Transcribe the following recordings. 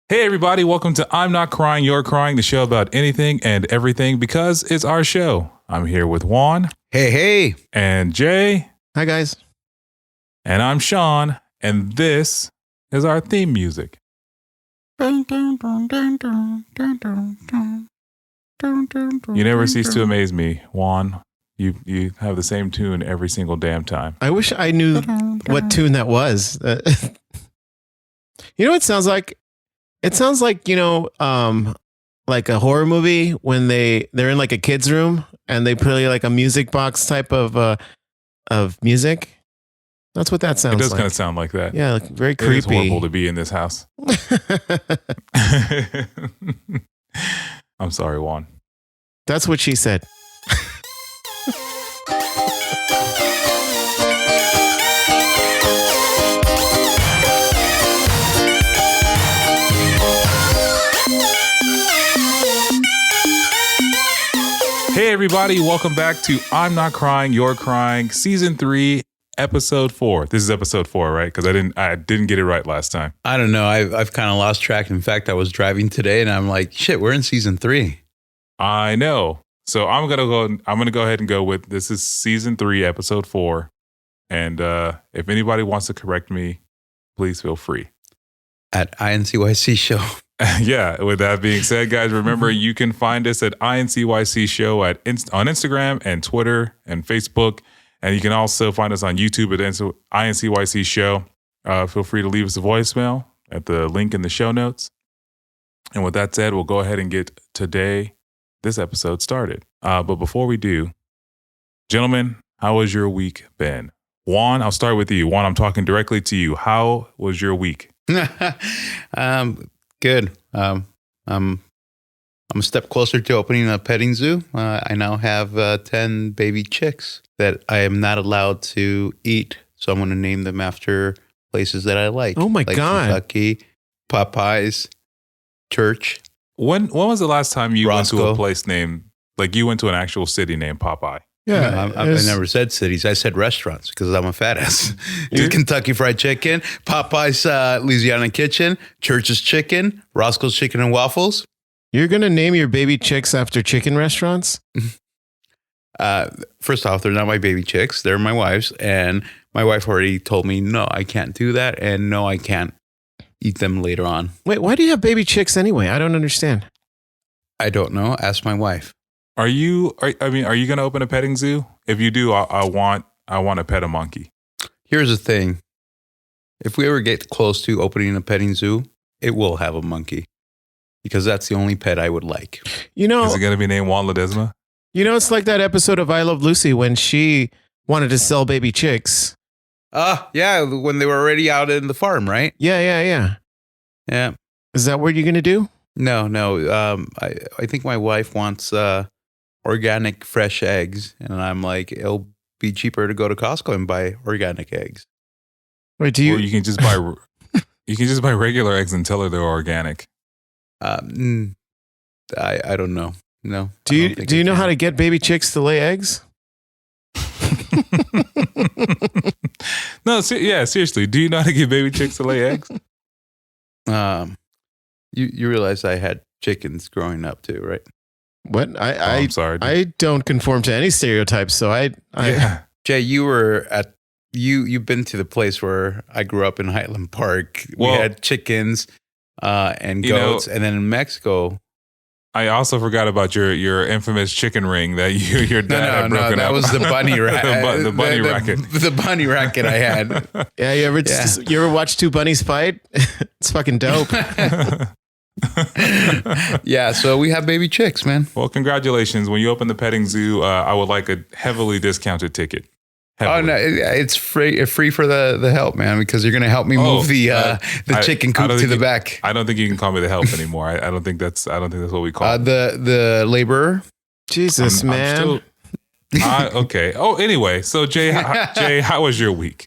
Hey everybody, welcome to I'm Not Crying, You're Crying, the show about anything and everything because it's our show. I'm here with Juan. Hey. And Jay. Hi guys. And I'm Sean, and this is our theme music. You never cease to amaze me, Juan. You have the same tune every single damn time. I wish I knew what tune that was. You know what it sounds like? It sounds like, like a horror movie when they're in like a kid's room and they play like a music box type of music. That's what that sounds like. It does kind of sound like that. Yeah, like very creepy. It is horrible to be in this house. I'm sorry, Juan. That's what she said. Hey everybody, welcome back to I'm Not Crying, You're Crying, Season 3, Episode 4. This is Episode 4, right? Because I didn't get it right last time. I don't know. I've kind of lost track. In fact, I was driving today and I'm like, shit, we're in Season 3. I know. So I'm gonna go ahead and go with this is Season 3, Episode 4. And if anybody wants to correct me, please feel free. At INCYCSHOW. Yeah, with that being said, guys, remember you can find us at INCYCSHOW on Instagram and Twitter and Facebook. And you can also find us on YouTube at INCYCSHOW. Feel free to leave us a voicemail at the link in the show notes. And with that said, we'll go ahead and get this episode started. But before we do, gentlemen, how has your week been? Juan, I'll start with you. Juan, I'm talking directly to you. How was your week? Good. I'm a step closer to opening a petting zoo. I now have 10 baby chicks that I am not allowed to eat. So I'm going to name them after places that I like. Oh my like God. Kentucky, Popeyes, Church. When was the last time you Roscoe. went to a place named, like you went to an actual city named Popeye? Yeah, I never said cities. I said restaurants because I'm a fat ass. Kentucky Fried Chicken, Popeye's Louisiana Kitchen, Church's Chicken, Roscoe's Chicken and Waffles. You're going to name your baby chicks after chicken restaurants? First off, they're not my baby chicks. They're my wife's. And my wife already told me, no, I can't do that. And no, I can't eat them later on. Wait, why do you have baby chicks anyway? I don't understand. I don't know. Ask my wife. Are you going to open a petting zoo? If you do, I want to pet a monkey. Here's the thing. If we ever get close to opening a petting zoo, it will have a monkey because that's the only pet I would like. You know, is it going to be named Juan Ledesma? You know, it's like that episode of I Love Lucy when she wanted to sell baby chicks. Yeah, when they were already out in the farm, right? Yeah. Yeah. Is that what you're going to do? No. I think my wife wants organic fresh eggs, and I'm like, it'll be cheaper to go to Costco and buy organic eggs. Wait, Or you can just buy regular eggs and tell her they're organic. I don't know. No. Do you know how to get baby chicks to lay eggs? No, seriously. Do you know how to get baby chicks to lay eggs? You realize I had chickens growing up too, right? What? I'm sorry. I don't conform to any stereotypes, so Yeah. Jay, you've been to the place where I grew up in Highland Park. We Well, had chickens and goats, and then in Mexico. I also forgot about your infamous chicken ring that your dad had broken that up. was the bunny racket. the bunny racket. The bunny racket I had. Yeah, you ever watch two bunnies fight? It's fucking dope. Yeah, so we have baby chicks, man. Well, congratulations. When you open the petting zoo, I would like a heavily discounted ticket. Heavily. Oh no, it's free for the help, man, because you're gonna help me move the chicken coop to the back. I don't think you can call me the help anymore. I don't think that's what we call it. The laborer. Jesus, man. Okay. Oh, anyway, so Jay, how was your week?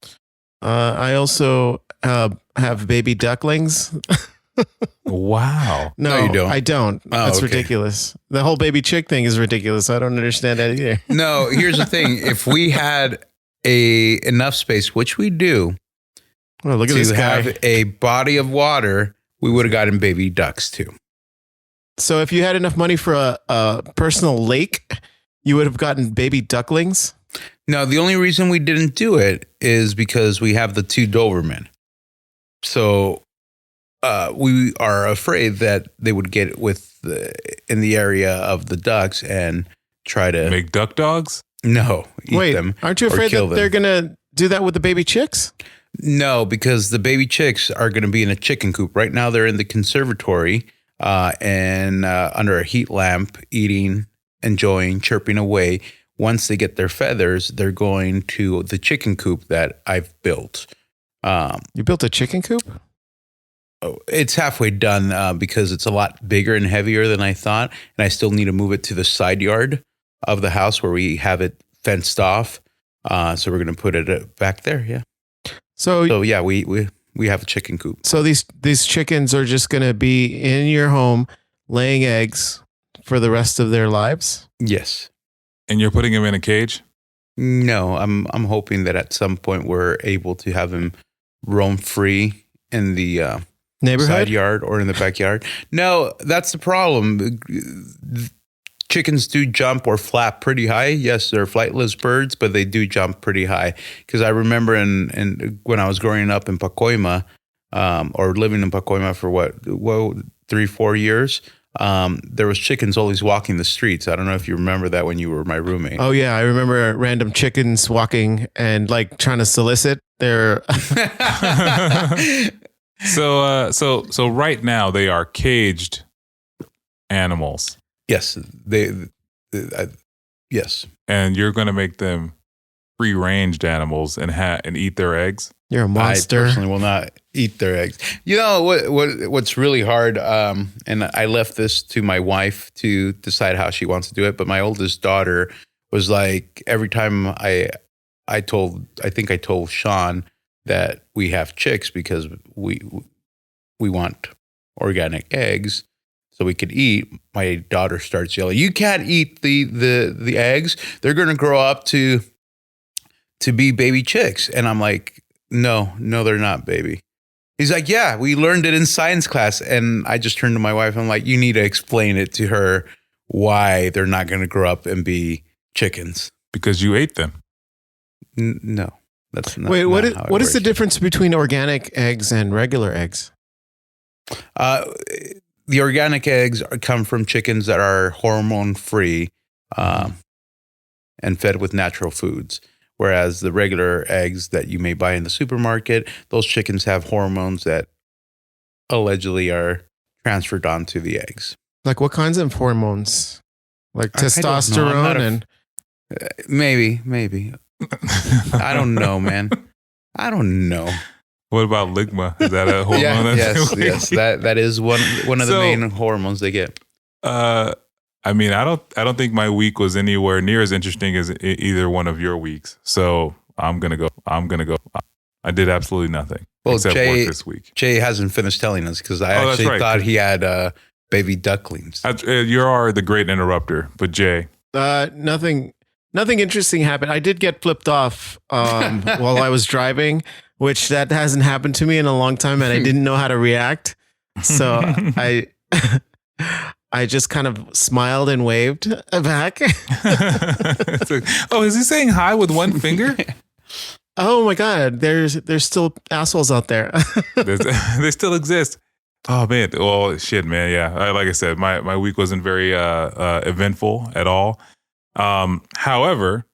I also have baby ducklings. Wow. No, you don't. I don't. Oh, That's okay. ridiculous. The whole baby chick thing is ridiculous. I don't understand that either. No, here's the thing. If we had enough space, which we do, Oh, look at this to guy. have a body of water we would have gotten baby ducks too. So if you had enough money for a personal lake, you would have gotten baby ducklings? No, the only reason we didn't do it is because we have the 2 Doberman. So we are afraid that they would get in the area of the ducks and try to Make duck dogs? eat them. Aren't you or afraid kill that them. they're going to do that with the baby chicks? No, because the baby chicks are going to be in a chicken coop. Right now they're in the conservatory and under a heat lamp, eating, enjoying, chirping away. Once they get their feathers, they're going to the chicken coop that I've built. You built a chicken coop? It's halfway done because it's a lot bigger and heavier than I thought. And I still need to move it to the side yard of the house where we have it fenced off. So we're going to put it back there. Yeah. So yeah, we have a chicken coop. So these chickens are just going to be in your home laying eggs for the rest of their lives? Yes. And you're putting them in a cage? No, I'm hoping that at some point we're able to have him roam free in the Neighborhood? side yard or in the backyard. No, that's the problem. Chickens do jump or flap pretty high. Yes, they're flightless birds, but they do jump pretty high. Because I remember when I was growing up in Pacoima, or living in Pacoima for 3-4 years, there was chickens always walking the streets. I don't know if you remember that when you were my roommate. Oh yeah, I remember random chickens walking and like trying to solicit their. So right now they are caged animals. Yes, yes. And you're going to make them free-ranged animals and eat their eggs? You're a monster. I personally will not eat their eggs. You know what's really hard, and I left this to my wife to decide how she wants to do it. But my oldest daughter was like, every time I think I told Sean that we have chicks because we want organic eggs so we could eat. My daughter starts yelling, "You can't eat the eggs. They're going to grow up to be baby chicks." And I'm like, no, they're not, baby. He's like, "Yeah, we learned it in science class." And I just turned to my wife. I'm like, "You need to explain it to her why they're not going to grow up and be chickens." Because you ate them. No, that's not. Wait, what not how it is the works. difference between organic eggs and regular eggs? The organic eggs come from chickens that are hormone free and fed with natural foods. Whereas the regular eggs that you may buy in the supermarket, those chickens have hormones that allegedly are transferred onto the eggs. Like what kinds of hormones? Like I don't know. I'm testosterone not and Maybe. I don't know, man. I don't know. What about ligma? Is that a hormone? Yes. That is one of the So- main hormones they get. I mean, I don't think my week was anywhere near as interesting as either one of your weeks. So I'm gonna go. I did absolutely nothing except work this week. Jay hasn't finished telling us because I that's actually right. thought he had baby ducklings. You are the great interrupter, but Jay, nothing interesting happened. I did get flipped off while I was driving, which that hasn't happened to me in a long time, and I didn't know how to react. So I just kind of smiled and waved back. It's like, oh, is he saying hi with one finger? Oh my God, there's still assholes out there. They still exist. Oh man, well shit, man. Yeah, like I said, my week wasn't very eventful at all. However,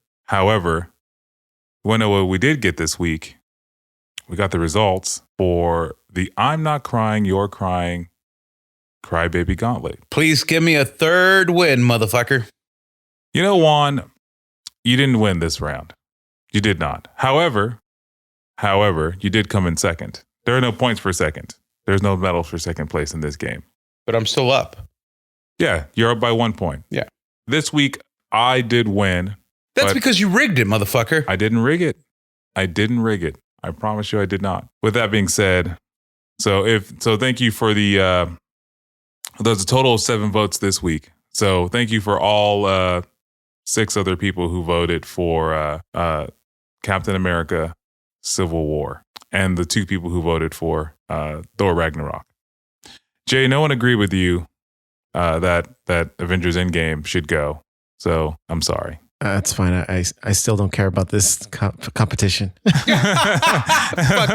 what we did get this week, we got the results for the "I'm Not Crying, You're Crying" Crybaby Gauntlet. Please give me a third win, motherfucker. You know, Juan, you didn't win this round. You did not. However, you did come in second. There are no points for second. There's no medals for second place in this game. But I'm still up. Yeah, you're up by 1 point. Yeah. This week, I did win. That's but because you rigged it, motherfucker. I didn't rig it. I promise you I did not. With that being said, so thank you for there's a total of 7 votes this week. So thank you for all 6 other people who voted for Captain America Civil War and the 2 people who voted for Thor Ragnarok. Jay, no one agreed with you that Avengers Endgame should go. So I'm sorry. That's fine. I still don't care about this competition. Fuck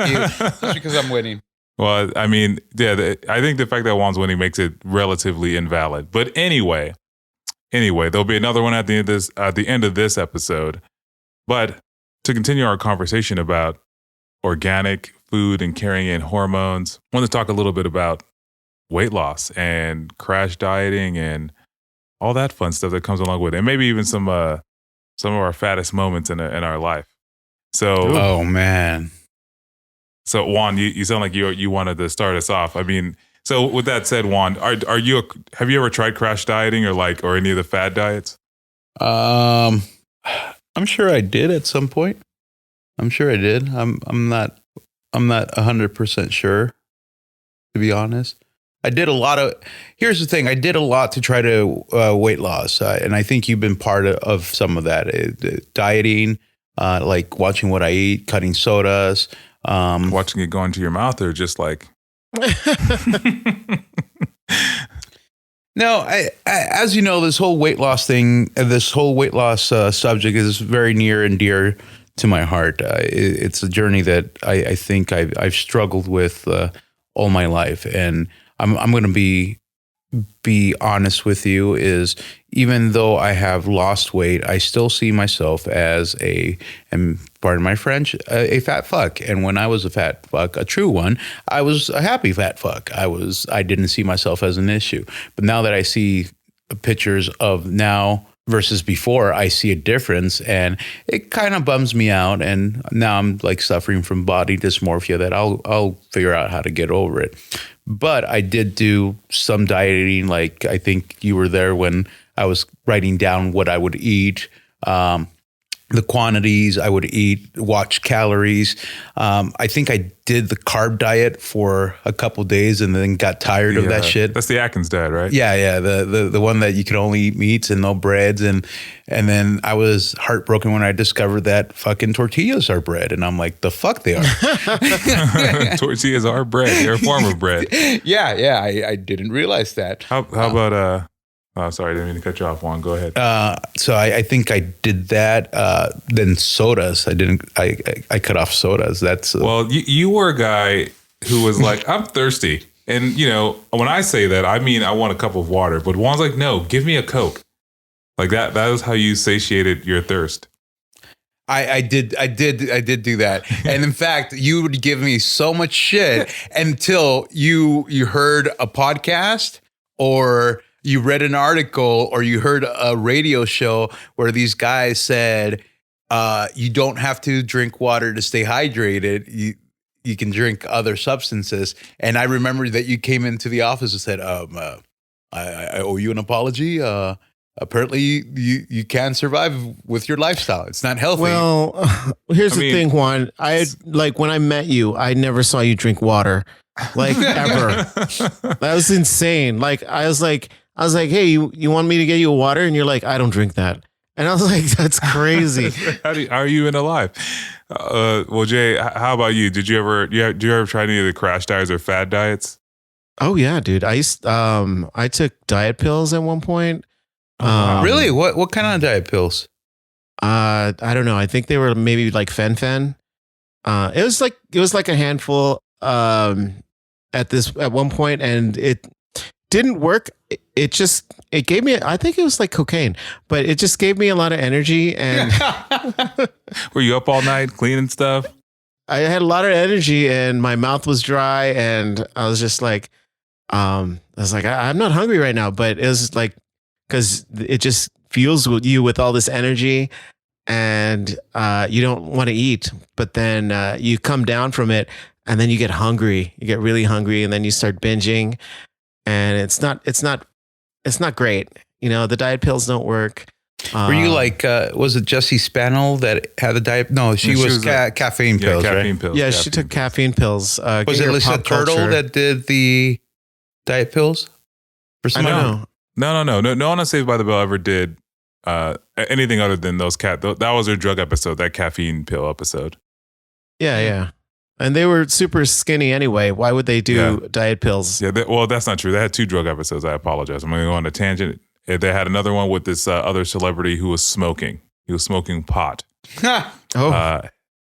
you. Just because I'm winning. Well, I mean, yeah, I think the fact that Juan's winning makes it relatively invalid. But anyway, there'll be another one at the end of this episode. But to continue our conversation about organic food and carrying in hormones, I want to talk a little bit about weight loss and crash dieting and all that fun stuff that comes along with it, and maybe even some of our fattest moments in our life. So, oh man. So Juan, you sound like you wanted to start us off. I mean, so with that said, Juan, have you ever tried crash dieting or any of the fad diets? I'm sure I did at some point. I'm sure I did. I'm not 100% sure, to be honest. Here's the thing. I did a lot to try to weight loss. And I think you've been part of some of that. Dieting, like watching what I eat, cutting sodas. Watching it go into your mouth, or just like... No, I as you know, this whole weight loss thing, subject is very near and dear to my heart. It's a journey that I think I've struggled with all my life. And I'm going to be honest with you, is even though I have lost weight, I still see myself as and pardon my French, a fat fuck. And when I was a fat fuck, a true one, I was a happy fat fuck. I didn't see myself as an issue. But now that I see pictures of now versus before, I see a difference, and it kind of bums me out. And now I'm like suffering from body dysmorphia that I'll figure out how to get over it. But I did do some dieting. Like, I think you were there when I was writing down what I would eat, the quantities I would eat, watch calories. I think I did the carb diet for a couple days and then got tired of that shit. That's the Atkins diet, right? Yeah. The one that you could only eat meats and no breads. And then I was heartbroken when I discovered that fucking tortillas are bread. And I'm like, the fuck they are. Tortillas are bread. They're a form of bread. Yeah. I didn't realize that. How about oh, sorry, I didn't mean to cut you off, Juan. Go ahead. So I think I did that. Then sodas. I cut off sodas. That's well, you were a guy who was like, I'm thirsty. And, when I say that, I mean, I want a cup of water. But Juan's like, no, give me a Coke. Like that is how you satiated your thirst. I did do that. And in fact, you would give me so much shit until you heard a podcast or you read an article or you heard a radio show where these guys said, you don't have to drink water to stay hydrated. You can drink other substances. And I remember that you came into the office and said, I owe you an apology. Apparently you can survive with your lifestyle. It's not healthy. Well, here's the thing, Juan. When I met you, I never saw you drink water, like ever. That was insane. Like, I was like, hey, you want me to get you a water? And you're like, I don't drink that. And I was like, that's crazy. How are you even alive? Well, Jay, how about you? Did you ever try any of the crash diets or fad diets? Oh yeah, dude. I took diet pills at one point. Really? What kind of diet pills? I don't know. I think they were maybe like fen. It was like a handful at one point, and it didn't work. It gave me, I think it was like cocaine, but it just gave me a lot of energy. And were you up all night cleaning stuff? I had a lot of energy and my mouth was dry, and I was just like, I'm not hungry right now, but it was like, because it just fuels you with all this energy, and you don't want to eat, but then you come down from it, and then you get hungry. You get really hungry, and then you start binging, and it's not great. The diet pills don't work. Were you like, was it Jessie Spano that had the diet? No, she was caffeine pills, caffeine right? pills. Yeah, she took caffeine pills. Was it Lisa Turtle that did the diet pills? I don't know. No one on Saved by the Bell ever did anything other than those that was their drug episode, that caffeine pill episode. Yeah. And they were super skinny anyway. Why would they do diet pills? Yeah, well, that's not true. They had 2 drug episodes. I apologize. I'm going to go on a tangent. They had another one with this other celebrity who was smoking. He was smoking pot.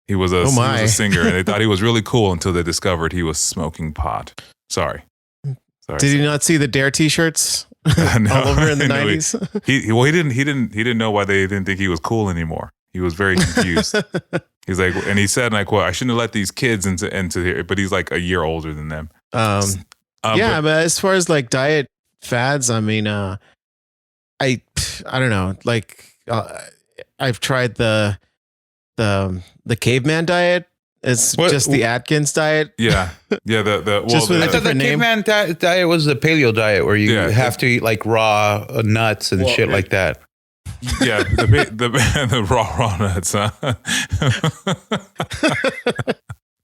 He was a singer, and they thought he was really cool until they discovered he was smoking pot. Sorry. Did you not see the Dare T-shirts all over in the 90s? He didn't know why they didn't think he was cool anymore. He was very confused. He's like, and he said, and I quote, "I shouldn't have let these kids into here," but he's like a year older than them. But as far as like diet fads, I mean, I don't know. Like, I've tried the caveman diet. It's just the Atkins diet. Yeah. I thought the caveman diet was the paleo diet where you have to eat like raw nuts and shit like that. Yeah, the raw nuts, huh?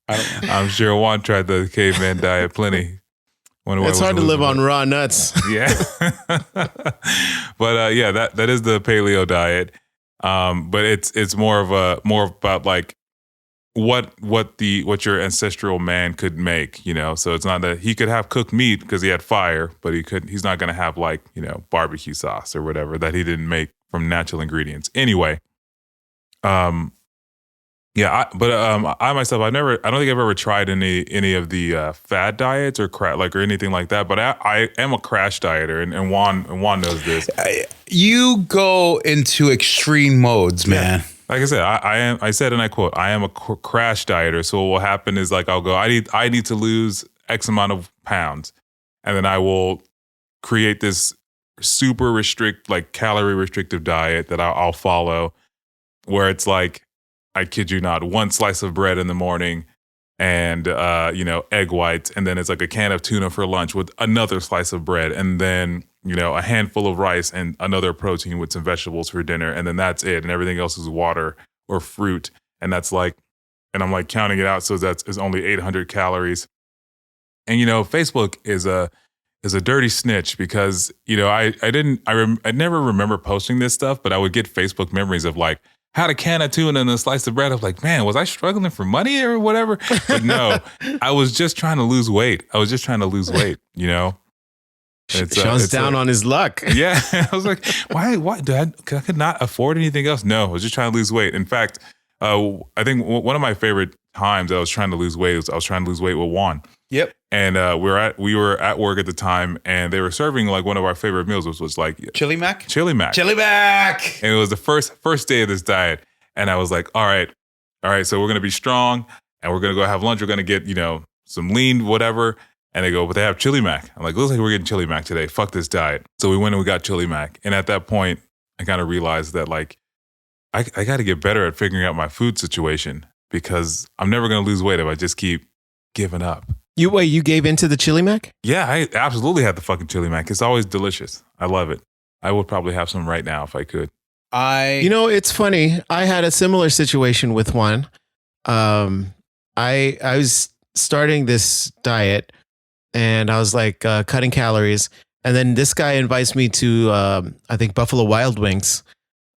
I'm sure Juan tried the caveman diet plenty. It's hard to live on raw nuts. Yeah. But that is the paleo diet. But it's more about like what your ancestral man could make, you know. So it's not that he could have cooked meat because he had fire, but he's not going to have like, you know, barbecue sauce or whatever that he didn't make from natural ingredients. Anyway, I myself, I don't think I've ever tried any of the fad diets or or anything like that. But I am a crash dieter, and Juan knows this. You go into extreme modes, man. Like I said, I said, and I quote, "I am a crash dieter." So what will happen is like I'll go, I need to lose X amount of pounds, and then I will create this super calorie restrictive diet that I'll follow, where it's like, I kid you not, 1 slice of bread in the morning and, egg whites. And then it's like a can of tuna for lunch with another slice of bread. And then, you know, a handful of rice and another protein with some vegetables for dinner. And then that's it. And everything else is water or fruit. And that's like, and I'm like counting it out. So it's only 800 calories. And, you know, Facebook is a dirty snitch because, you know, I never remember posting this stuff, but I would get Facebook memories of like, had a can of tuna and a slice of bread. I was like, man, was I struggling for money or whatever? But no, I was just trying to lose weight. You know? Sean's down on his luck. Yeah. I was like, why? I could not afford anything else. No, I was just trying to lose weight. In fact, I think one of my favorite times I was trying to lose weight was I was trying to lose weight with Juan. Yep. And we were at work at the time, and they were serving like one of our favorite meals, which was like chili mac. And it was the first day of this diet, and I was like, all right, so we're gonna be strong, and we're gonna go have lunch. We're gonna get, you know, some lean whatever. And they go, but they have chili mac. I'm like, looks like we're getting chili mac today. Fuck this diet. So we went and we got chili mac. And at that point, I kind of realized that like I got to get better at figuring out my food situation because I'm never gonna lose weight if I just keep giving up. You gave into the chili mac? Yeah, I absolutely had the fucking chili mac. It's always delicious. I love it. I would probably have some right now if I could. You know, it's funny. I had a similar situation with one. I was starting this diet and I was like cutting calories. And then this guy invites me to, I think, Buffalo Wild Wings.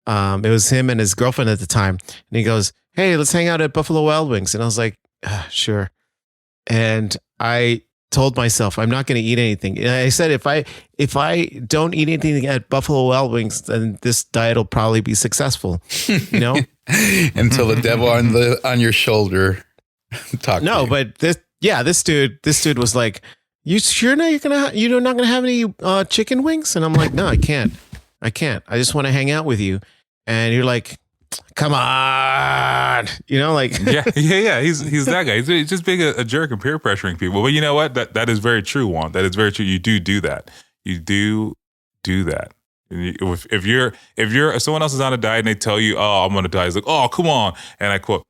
It was him and his girlfriend at the time. And he goes, hey, let's hang out at Buffalo Wild Wings. And I was like, sure. And I told myself I'm not going to eat anything. And I said if I don't eat anything at Buffalo Wild Wings, then this diet will probably be successar you know. Until the devil on your shoulder talk. No, but this dude was like, "You sure now you're not gonna have any chicken wings?" And I'm like, "No, I can't. I just want to hang out with you." And you're like, come on, you know, like yeah. He's that guy. He's just being a jerk and peer pressuring people. But you know what? That is very true, Juan. That is very true. You do that. You do that. If someone else is on a diet and they tell you, "Oh, I'm on a diet," it's like, "Oh, come on." And I quote,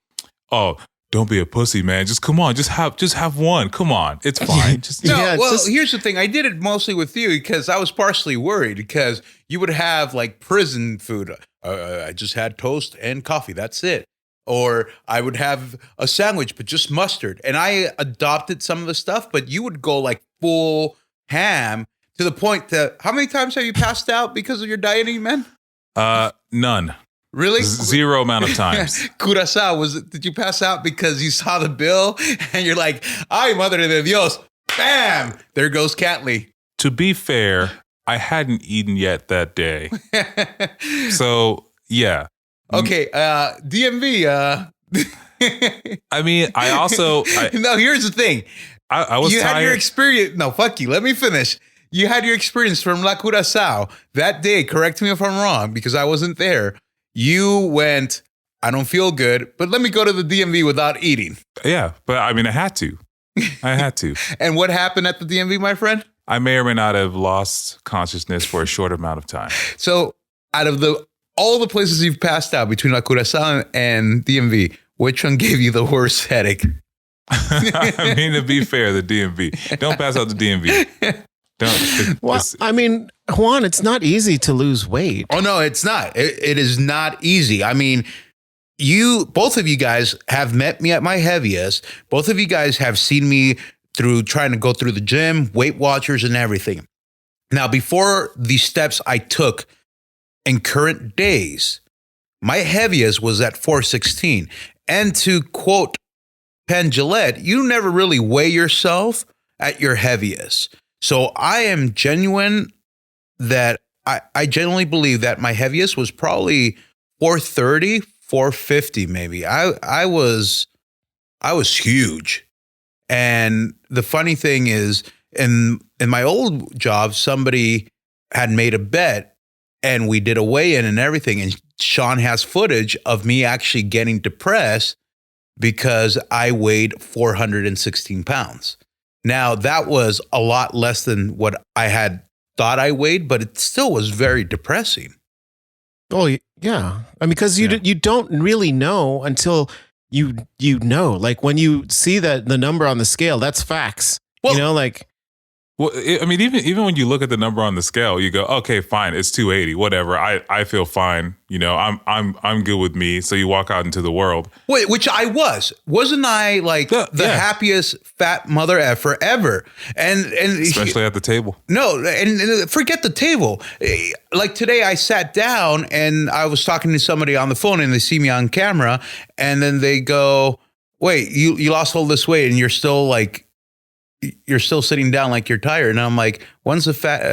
"Oh, don't be a pussy, man. Just come on. Just have one. Come on. It's fine." Here's the thing. I did it mostly with you because I was partially worried because you would have like prison food. I just had toast and coffee. That's it. Or I would have a sandwich, but just mustard. And I adopted some of the stuff, but you would go like full ham to the point that how many times have you passed out because of your dieting, man? None. Really? Zero amount of times. Curacao, did you pass out because you saw the bill and you're like, ay, madre de Dios, bam, there goes Catley. To be fair, I hadn't eaten yet that day. So, yeah. Okay, DMV. I mean, I also... no, here's the thing. I was you tired. had your experience. No, fuck you. Let me finish. You had your experience from La Curacao that day. Correct me if I'm wrong, because I wasn't there. You went, I don't feel good, but let me go to the DMV without eating. Yeah, but I mean, I had to. And what happened at the DMV, my friend? I may or may not have lost consciousness for a short amount of time. So out of all the places you've passed out between La Curacao and DMV, which one gave you the worst headache? I mean, to be fair, the DMV. Don't pass out the DMV. Well, I mean, Juan, it's not easy to lose weight. Oh, no, it's not. It is not easy. I mean, both of you guys have met me at my heaviest. Both of you guys have seen me through trying to go through the gym, Weight Watchers and everything. Now, before the steps I took in current days, my heaviest was at 416. And to quote Penn Jillette, you never really weigh yourself at your heaviest. So I am genuine that I genuinely believe that my heaviest was probably 430, 450 maybe. I was huge. And the funny thing is, in my old job, somebody had made a bet and we did a weigh-in and everything. And Sean has footage of me actually getting depressed because I weighed 416 pounds. Now, that was a lot less than what I had thought I weighed, but it still was very depressing. Oh, yeah. I mean, because you don't really know until you know. Like when you see the number on the scale, that's facts. Well, you know, like... Well, I mean, even when you look at the number on the scale, you go, okay, fine, it's 280, whatever. I feel fine. You know, I'm good with me. So you walk out into the world. Wait, which I wasn't I like the happiest fat mother effer ever? And especially at the table. No, and forget the table. Like today, I sat down and I was talking to somebody on the phone, and they see me on camera, and then they go, "Wait, you lost all this weight, and you're still sitting down like you're tired." And I'm like, once a fat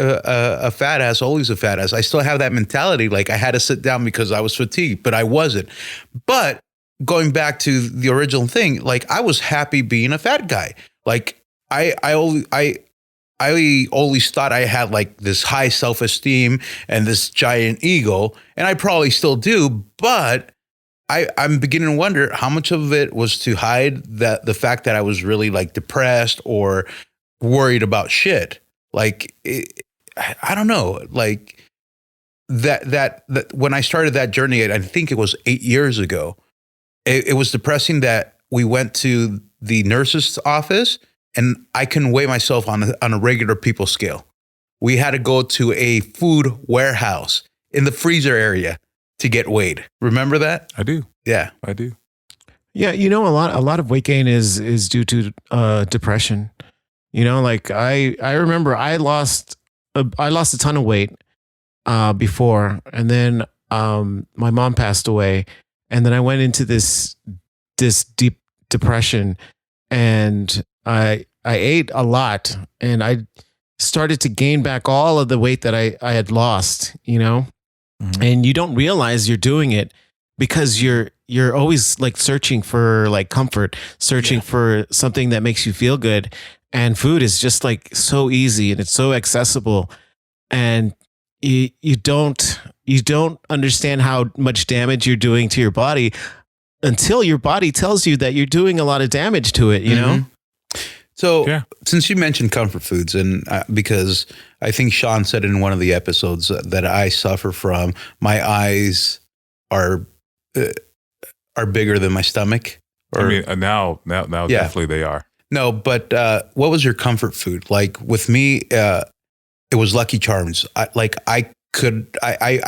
ass, always a fat ass. I still have that mentality. Like I had to sit down because I was fatigued, but I wasn't. But going back to the original thing, like I was happy being a fat guy. Like I always thought I had like this high self-esteem and this giant ego, and I probably still do, but I'm beginning to wonder how much of it was to hide the fact that I was really like depressed or worried about shit. Like, I don't know, like that when I started that journey, I think it was 8 years ago, it was depressing that we went to the nurse's office and I couldn't weigh myself on a regular people scale. We had to go to a food warehouse in the freezer area to get weighed. Remember that? I do. Yeah, I do. Yeah, you know, a lot of weight gain is due to depression. You know, like I remember I lost a ton of weight before, and then my mom passed away, and then I went into this deep depression, and I ate a lot, and I started to gain back all of the weight that I had lost. You know. Mm-hmm. And you don't realize you're doing it because you're always like searching for like comfort, searching for something that makes you feel good. And food is just like so easy and it's so accessible. And you don't understand how much damage you're doing to your body until your body tells you that you're doing a lot of damage to it, you know? So since you mentioned comfort foods, and because I think Sean said in one of the episodes that I suffer from, my eyes are bigger than my stomach. I mean, now definitely they are. No, but what was your comfort food? Like with me, it was Lucky Charms. I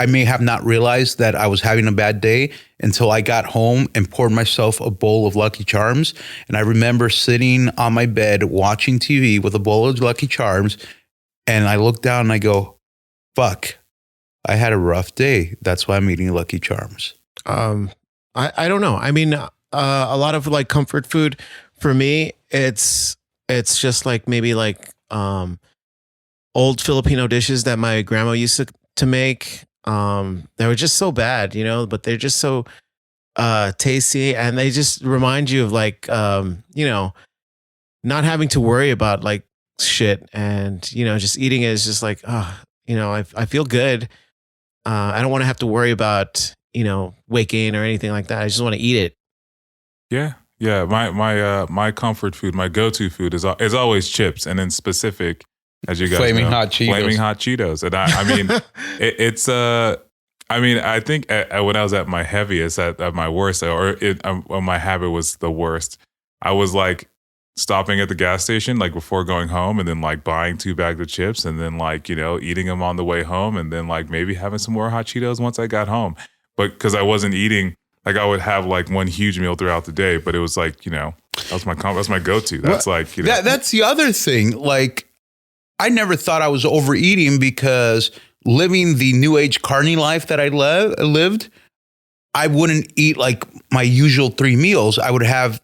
may have not realized that I was having a bad day until I got home and poured myself a bowl of Lucky Charms. And I remember sitting on my bed watching TV with a bowl of Lucky Charms. And I look down and I go, fuck, I had a rough day. That's why I'm eating Lucky Charms. I don't know. I mean, a lot of like comfort food for me, it's just like maybe like old Filipino dishes that my grandma used to make. They were just so bad, you know, but they're just so tasty, and they just remind you of like you know, not having to worry about like shit, and you know, just eating it is just like, you know, I feel good. I don't want to have to worry about, you know, weight gain or anything like that. I just want to eat it. Yeah. Yeah. My comfort food, my go-to food is always chips, and in specific, as you guys Flaming know, hot Cheetos. Flaming hot Cheetos. And I mean, I mean, I think when I was at my heaviest, at my worst, when my habit was the worst, I was like stopping at the gas station like before going home, and then like buying 2 bags of chips, and then like, you know, eating them on the way home, and then like maybe having some more hot Cheetos once I got home. But because I wasn't eating, like I would have like one huge meal throughout the day, but it was like, you know, that's my go-to. That's like, you know, that's the other thing. Like, I never thought I was overeating because living the new age carny life that I lived, I wouldn't eat like my usual 3 meals. I would have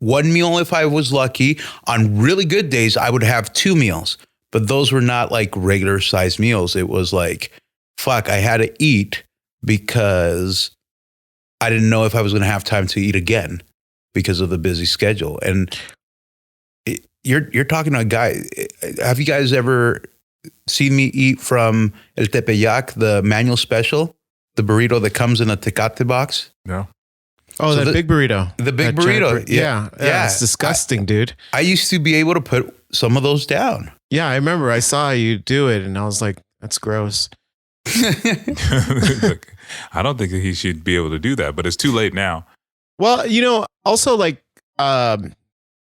1 meal if I was lucky. On really good days, I would have 2 meals, but those were not like regular size meals. It was like, fuck, I had to eat because I didn't know if I was going to have time to eat again because of the busy schedule. And you're talking to a guy. Have you guys ever seen me eat from El Tepeyac, the manual special, the burrito that comes in a Tecate box? no. Oh, So that big burrito. The big That giant burrito. Yeah. It's disgusting, dude. I used to be able to put some of those down. Yeah, I remember I saw you do it, and I was like, that's gross. Look, I don't think that he should be able to do that, but it's too late now. Well, you know, also like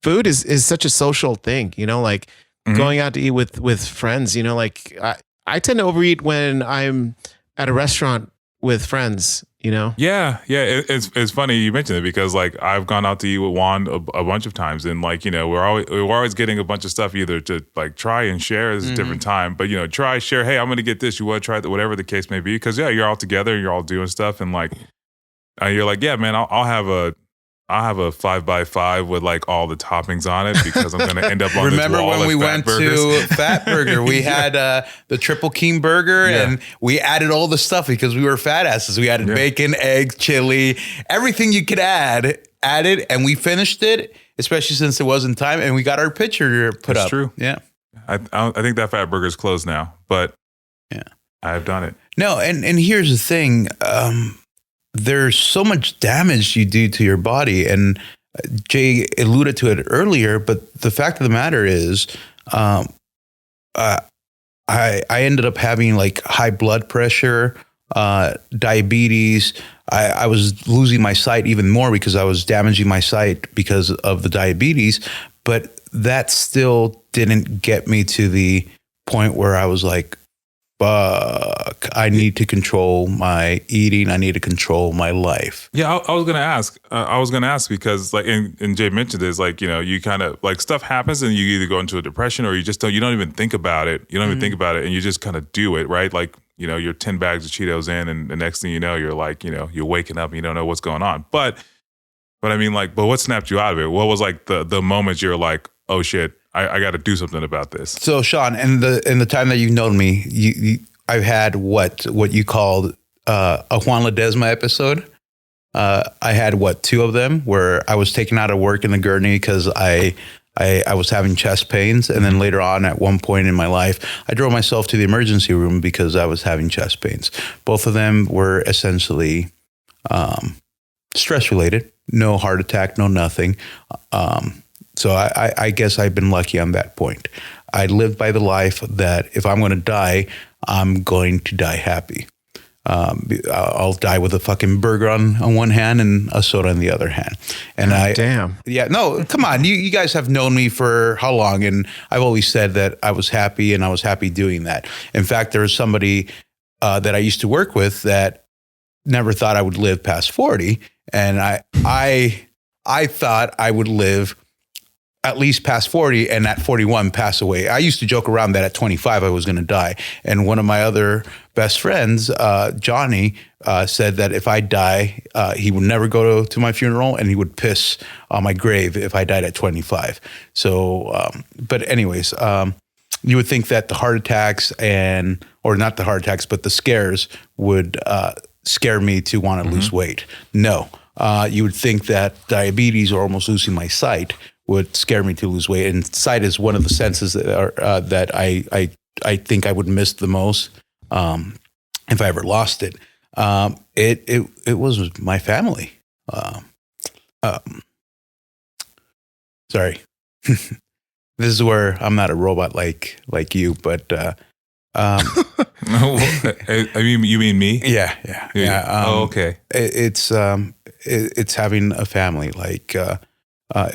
food is such a social thing, you know, like Mhm. going out to eat with friends, you know, like I tend to overeat when I'm at a restaurant with friends, you know. Yeah, it's funny you mentioned it, because like I've gone out to eat with Juan a bunch of times, and like, you know, we're always getting a bunch of stuff either to like try and share at a different time, but you know, try, share, hey, I'm gonna get this, you want to try that, whatever the case may be, because yeah, you're all together, you're all doing stuff, and like you're like, yeah, man, I'll have a 5x5 with like all the toppings on it, because I'm gonna end up on Remember this wall when we of Fat went Burgers. to Fat Burger? We had the Triple King Burger, Yeah. and we added all the stuff because we were fat asses. We added Yeah. bacon, egg, chili, everything you could added, and we finished it, especially since it wasn't time, and we got our picture put That's up. true. Yeah. I think that Fat Burger's closed now, but Yeah. I've done it. No, and here's the thing. There's so much damage you do to your body, and Jay alluded to it earlier, but the fact of the matter is, I ended up having like high blood pressure, diabetes. I was losing my sight even more because I was damaging my sight because of the diabetes, but that still didn't get me to the point where I was like, fuck, I need to control my eating. I need to control my life. Yeah, I was gonna ask. Because like, and Jay mentioned this, like, you know, you kind of like stuff happens and you either go into a depression or you just don't even think about it. You don't even think about it, and you just kind of do it, right? Like, you know, you're 10 bags of Cheetos in, and the next thing you know, you're like, you know, you're waking up and you don't know what's going on. But I mean, like, but what snapped you out of it? What was like the moment you're like, oh shit, I got to do something about this? So Sean, in the time that you've known me, I've had what you called a Juan Ledesma episode. I had 2 of them where I was taken out of work in the gurney because I was having chest pains, and then later on, at one point in my life, I drove myself to the emergency room because I was having chest pains. Both of them were essentially stress related. No heart attack, no nothing. So I guess I've been lucky on that point. I live by the life that if I'm going to die, I'm going to die happy. I'll die with a fucking burger on one hand and a soda on the other hand. And Damn. Yeah, no, come on. You guys have known me for how long? And I've always said that I was happy, and I was happy doing that. In fact, there was somebody that I used to work with that never thought I would live past 40. And I thought I would live at least past 40, and at 41 pass away. I used to joke around that at 25 I was going to die. And one of my other best friends, Johnny, said that if I die, he would never go to my funeral, and he would piss on my grave if I died at 25. So, but anyways, you would think that the heart attacks or not the heart attacks, but the scares would scare me to want to lose weight. No. You would think that diabetes or almost losing my sight would scare me to lose weight. And sight is one of the senses that I think I would miss the most if I ever lost it. It was my family. Sorry. This is where I'm not a robot like you, but I mean, you mean me? yeah. Okay. It's having a family. Like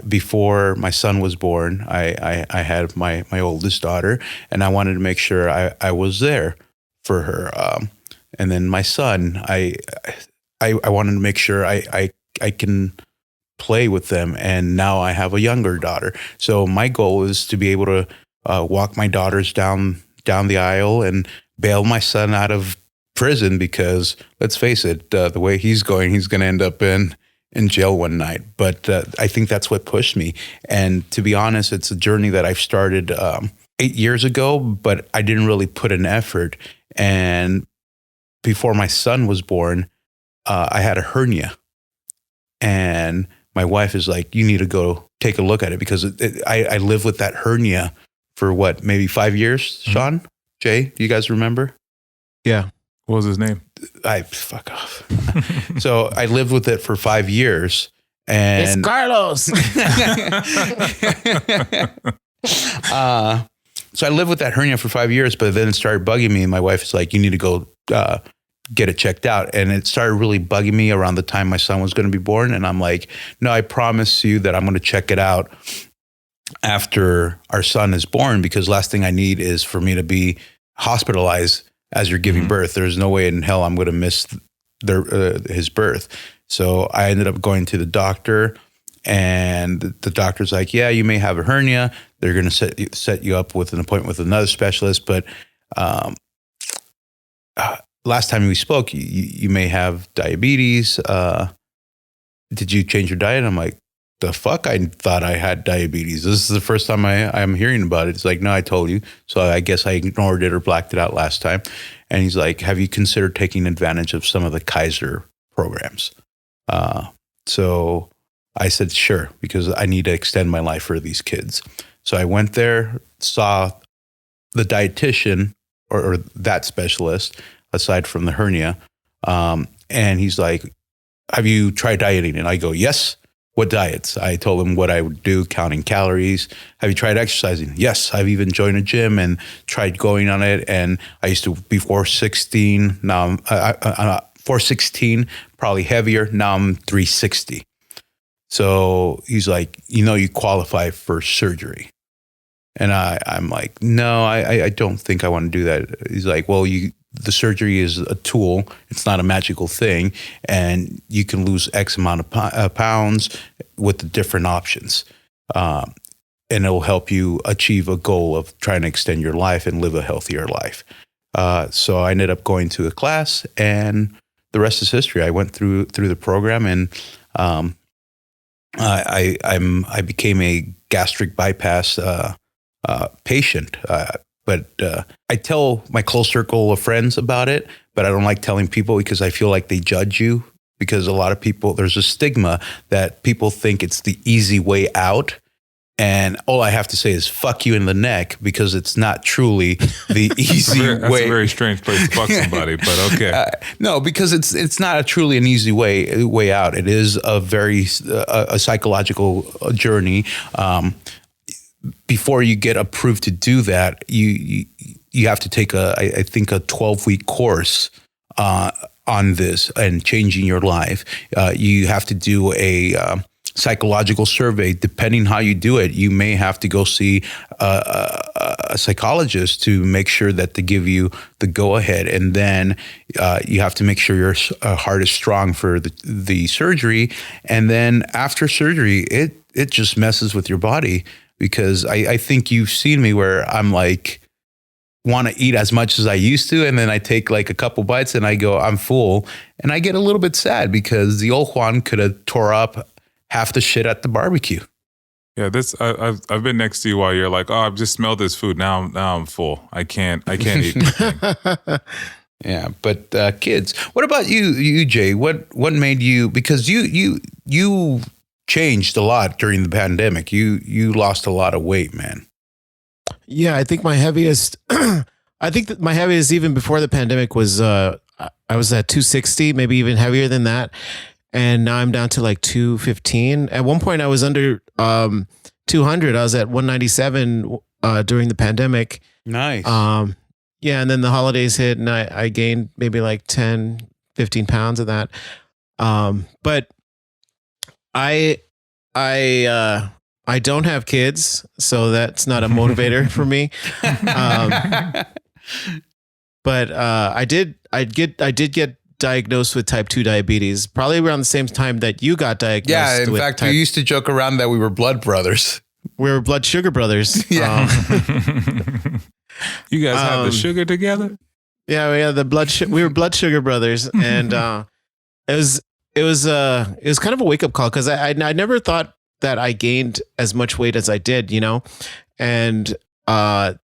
before my son was born, I had my oldest daughter, and I wanted to make sure I was there for her. And then my son, I wanted to make sure I can play with them. And now I have a younger daughter. So my goal is to be able to walk my daughters down the aisle and bail my son out of prison, because let's face it, the way he's going to end up in jail one night. But I think that's what pushed me. And to be honest, it's a journey that I've started 8 years ago, but I didn't really put an effort. And before my son was born, I had a hernia, and my wife is like, you need to go take a look at it, because I lived with that hernia for what, maybe 5 years, Sean? Jay, do you guys remember? Yeah. What was his name? Fuck off. So I lived with it for 5 years. And It's Carlos. So I lived with that hernia for 5 years, but then it started bugging me. And my wife is like, you need to go get it checked out. And it started really bugging me around the time my son was going to be born. And I'm like, no, I promise you that I'm going to check it out after our son is born, because last thing I need is for me to be hospitalized as you're giving birth. There's no way in hell I'm going to miss his birth. So I ended up going to the doctor, and the doctor's like, yeah, you may have a hernia. They're going to set you up with an appointment with another specialist. But last time we spoke, you may have diabetes. Did you change your diet? I'm like, the fuck? I thought I had diabetes. This is the first time I'm hearing about it. It's like, no, I told you. So I guess I ignored it or blacked it out last time. And he's like, have you considered taking advantage of some of the Kaiser programs? So I said, sure, because I need to extend my life for these kids. So I went there, saw the dietitian or that specialist, aside from the hernia. And he's like, have you tried dieting? And I go, yes. What diets? I told him what I would do, counting calories. Have you tried exercising? Yes. I've even joined a gym and tried going on it. And I used to be 416. Now I'm 416, probably heavier. Now I'm 360. So he's like, you qualify for surgery. And I'm like, no, I don't think I want to do that. He's like, well, the surgery is a tool. It's not a magical thing. And you can lose X amount of pounds with the different options. And it'll help you achieve a goal of trying to extend your life and live a healthier life. So I ended up going to a class, and the rest is history. I went through the program, and I became a gastric bypass patient. But I tell my close circle of friends about it, but I don't like telling people because I feel like they judge you, because a lot of people, there's a stigma that people think it's the easy way out. And all I have to say is fuck you in the neck, because it's not truly the easy way. That's a very strange place to fuck somebody, but okay. No, because it's not truly an easy way out. It is a very a psychological journey. Before you get approved to do that, you have to take I think a 12-week course on this and changing your life. You have to do a psychological survey. Depending how you do it, you may have to go see a psychologist to make sure that they give you the go ahead, and then you have to make sure your heart is strong for the surgery. And then after surgery, it just messes with your body, because I think you've seen me where I'm like, want to eat as much as I used to, and then I take like a couple bites and I go, I'm full, and I get a little bit sad because the old Juan could have tore up half the shit at the barbecue. Yeah, I've been next to you while you're like, oh, I've just smelled this food. Now I'm full. I can't eat anything. Yeah, but kids, what about you, Jay? What made you? Because you changed a lot during the pandemic. You lost a lot of weight, man. Yeah, I think my heaviest, even before the pandemic was, I was at 260, maybe even heavier than that. And now I'm down to like 215. At one point I was under 200. I was at 197 during the pandemic. Nice. Yeah. And then the holidays hit and I gained maybe like 10, 15 pounds of that. But I don't have kids, so that's not a motivator for me. But I did get diagnosed with type 2 diabetes, probably around the same time that you got diagnosed. Yeah, in fact, we used to joke around that we were blood brothers. We were blood sugar brothers. Yeah. You guys have the sugar together? Yeah, we had we were blood sugar brothers, and it was kind of a wake up call, because I never thought that I gained as much weight as I did, and the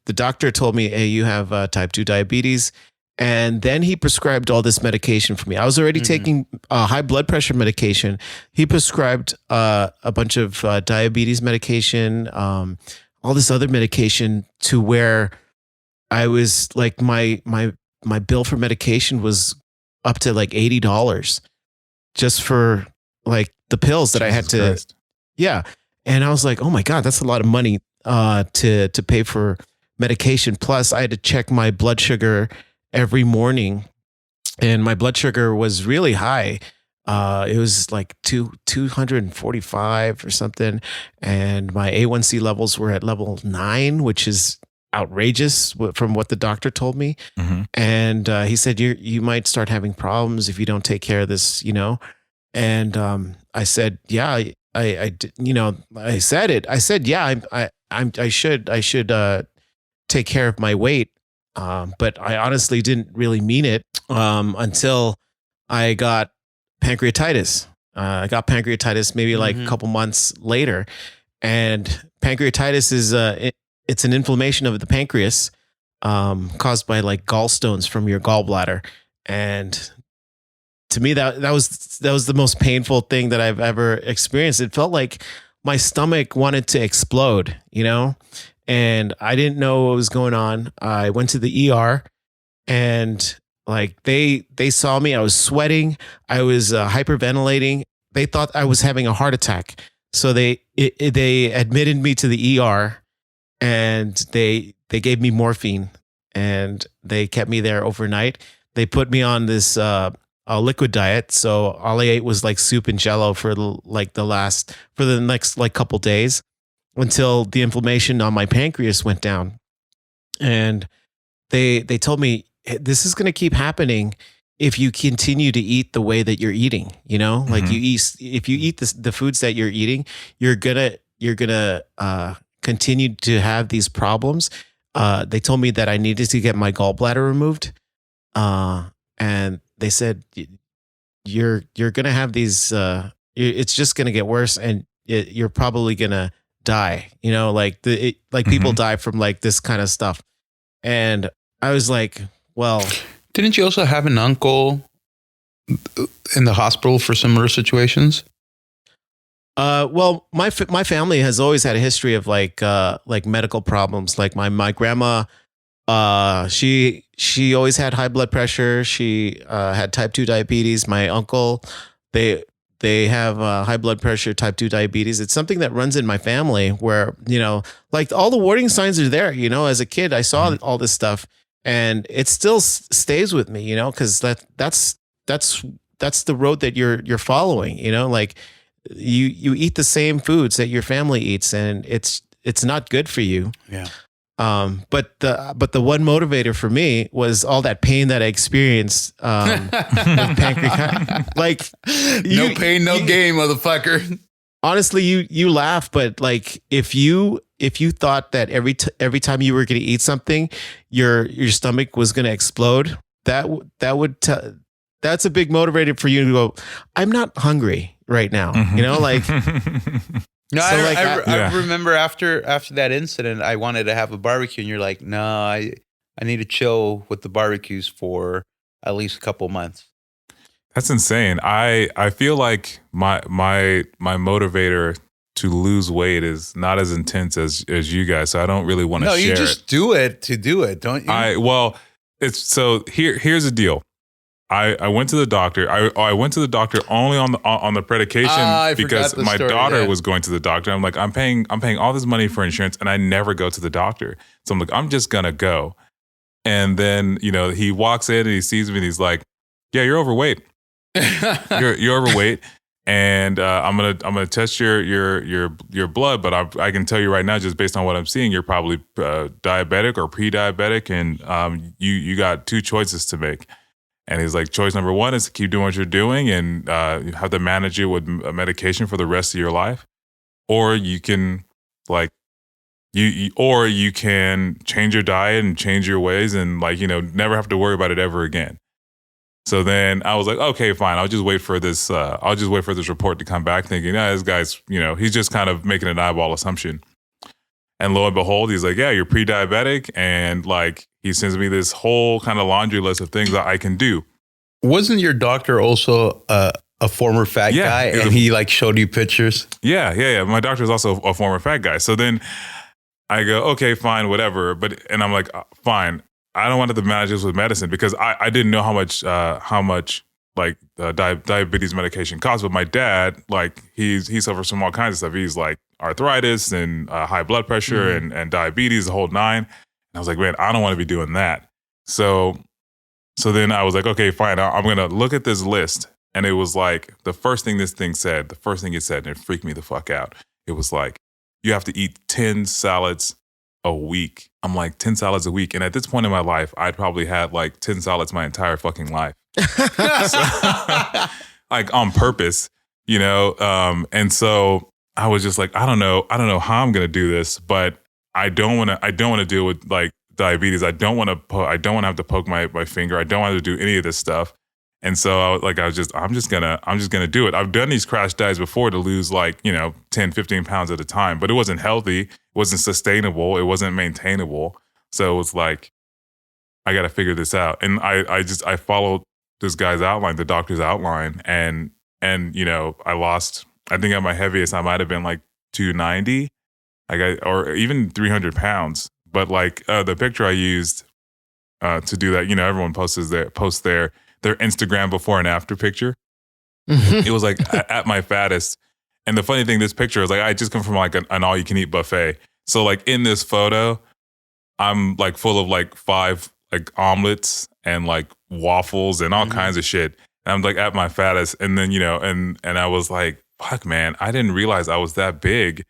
doctor told me, hey, you have type 2 diabetes. And then he prescribed all this medication for me. I was already taking high blood pressure medication. He prescribed a bunch of diabetes medication, all this other medication, to where I was like, my bill for medication was up to like $80 just for like the pills that I had to. Christ. Yeah. And I was like, oh my God, that's a lot of money to pay for medication. Plus I had to check my blood sugar every morning, and my blood sugar was really high. It was like 245 or something. And my A1C levels were at level 9, which is outrageous from what the doctor told me. Mm-hmm. And he said, you might start having problems if you don't take care of this, And I said, yeah, I said it. I said, yeah, I should take care of my weight. But I honestly didn't really mean it until I got pancreatitis. I got pancreatitis maybe like a couple months later. And pancreatitis is it's an inflammation of the pancreas caused by like gallstones from your gallbladder. And to me, that was the most painful thing that I've ever experienced. It felt like my stomach wanted to explode, and I didn't know what was going on. I went to the ER, and like they saw me. I was sweating. I was hyperventilating. They thought I was having a heart attack. So they admitted me to the ER, and they gave me morphine, and they kept me there overnight. They put me on this a liquid diet. So all I ate was like soup and Jello for the next like couple days, until the inflammation on my pancreas went down. And they told me, this is going to keep happening if you continue to eat the way that you're eating, like if you eat the foods that you're eating, you're going to continue to have these problems. They told me that I needed to get my gallbladder removed. And they said, you're going to have these, it's just going to get worse, and you're probably going to die, people die from like this kind of stuff. And I was like, well, didn't you also have an uncle in the hospital for similar situations? Well, my family has always had a history of like medical problems. Like my grandma, she always had high blood pressure. She had type 2 diabetes. My uncle, they have high blood pressure, type 2 diabetes. It's something that runs in my family where, like all the warning signs are there. As a kid, I saw all this stuff, and it still stays with me, because that's the road that you're following, like you eat the same foods that your family eats, and it's not good for you. Yeah. But the one motivator for me was all that pain that I experienced with pancreatitis. Like, No pain, no gain, motherfucker. honestly, you laugh, but like if you thought that every time you were going to eat something, your stomach was going to explode, that's a big motivator for you to go, I'm not hungry right now. Mhm. You know, like. No, So, I remember after that incident, I wanted to have a barbecue, and you're like, no, I need to chill with the barbecues for at least a couple months. That's insane. I feel like my motivator to lose weight is not as intense as you guys, so I don't really want to share it. No, you just do it to do it, don't you? It's so here's the deal. I went to the doctor. I went to the doctor only on the predication because my daughter was going to the doctor. I'm like, I'm paying all this money for insurance, and I never go to the doctor. So I'm like, I'm just gonna go. And then he walks in and he sees me and he's like, yeah, you're overweight. You're overweight, and I'm gonna test your blood, but I can tell you right now, just based on what I'm seeing, you're probably diabetic or pre-diabetic, and you got two choices to make. And he's like, choice number one is to keep doing what you're doing and you have to manage it with a medication for the rest of your life, or you can you can change your diet and change your ways and never have to worry about it ever again. So then I was like, okay, fine. I'll just wait for this. I'll just wait for this report to come back, thinking, this guy's, he's just kind of making an eyeball assumption. And lo and behold, he's like, yeah, you're pre-diabetic, and he sends me this whole kind of laundry list of things that I can do. Wasn't your doctor also a former fat guy, and he showed you pictures? Yeah. My doctor is also a former fat guy. So then I go, okay, fine, whatever. And I'm like, fine. I don't want to manage this with medicine because I didn't know how much diabetes medication costs. But my dad, he suffers from all kinds of stuff. He's arthritis and high blood pressure and diabetes, the whole nine. And I was like, man, I don't want to be doing that. So then I was like, okay, fine. I'm going to look at this list. And it was the first thing it said, and it freaked me the fuck out. It was you have to eat 10 salads a week. I'm like, 10 salads a week. And at this point in my life, I'd probably had 10 salads my entire fucking life. On purpose, and so I was just like, I don't know how I'm going to do this, but I don't want to deal with diabetes. I don't want to have to poke my finger. I don't want to do any of this stuff. And so I'm just gonna do it. I've done these crash diets before to lose 10, 15 pounds at a time, but it wasn't healthy. It wasn't sustainable. It wasn't maintainable. So it was I got to figure this out. And I followed this guy's outline, the doctor's outline. And I lost, I think at my heaviest, I might've been 290, or even 300 pounds. But the picture I used to do that, everyone posts their Instagram before and after picture. It was at my fattest. And the funny thing, this picture is I just come from an all you can eat buffet. So in this photo, I'm full of 5 omelets and waffles and all kinds of shit. And I'm at my fattest. And then, and I was like, fuck man, I didn't realize I was that big.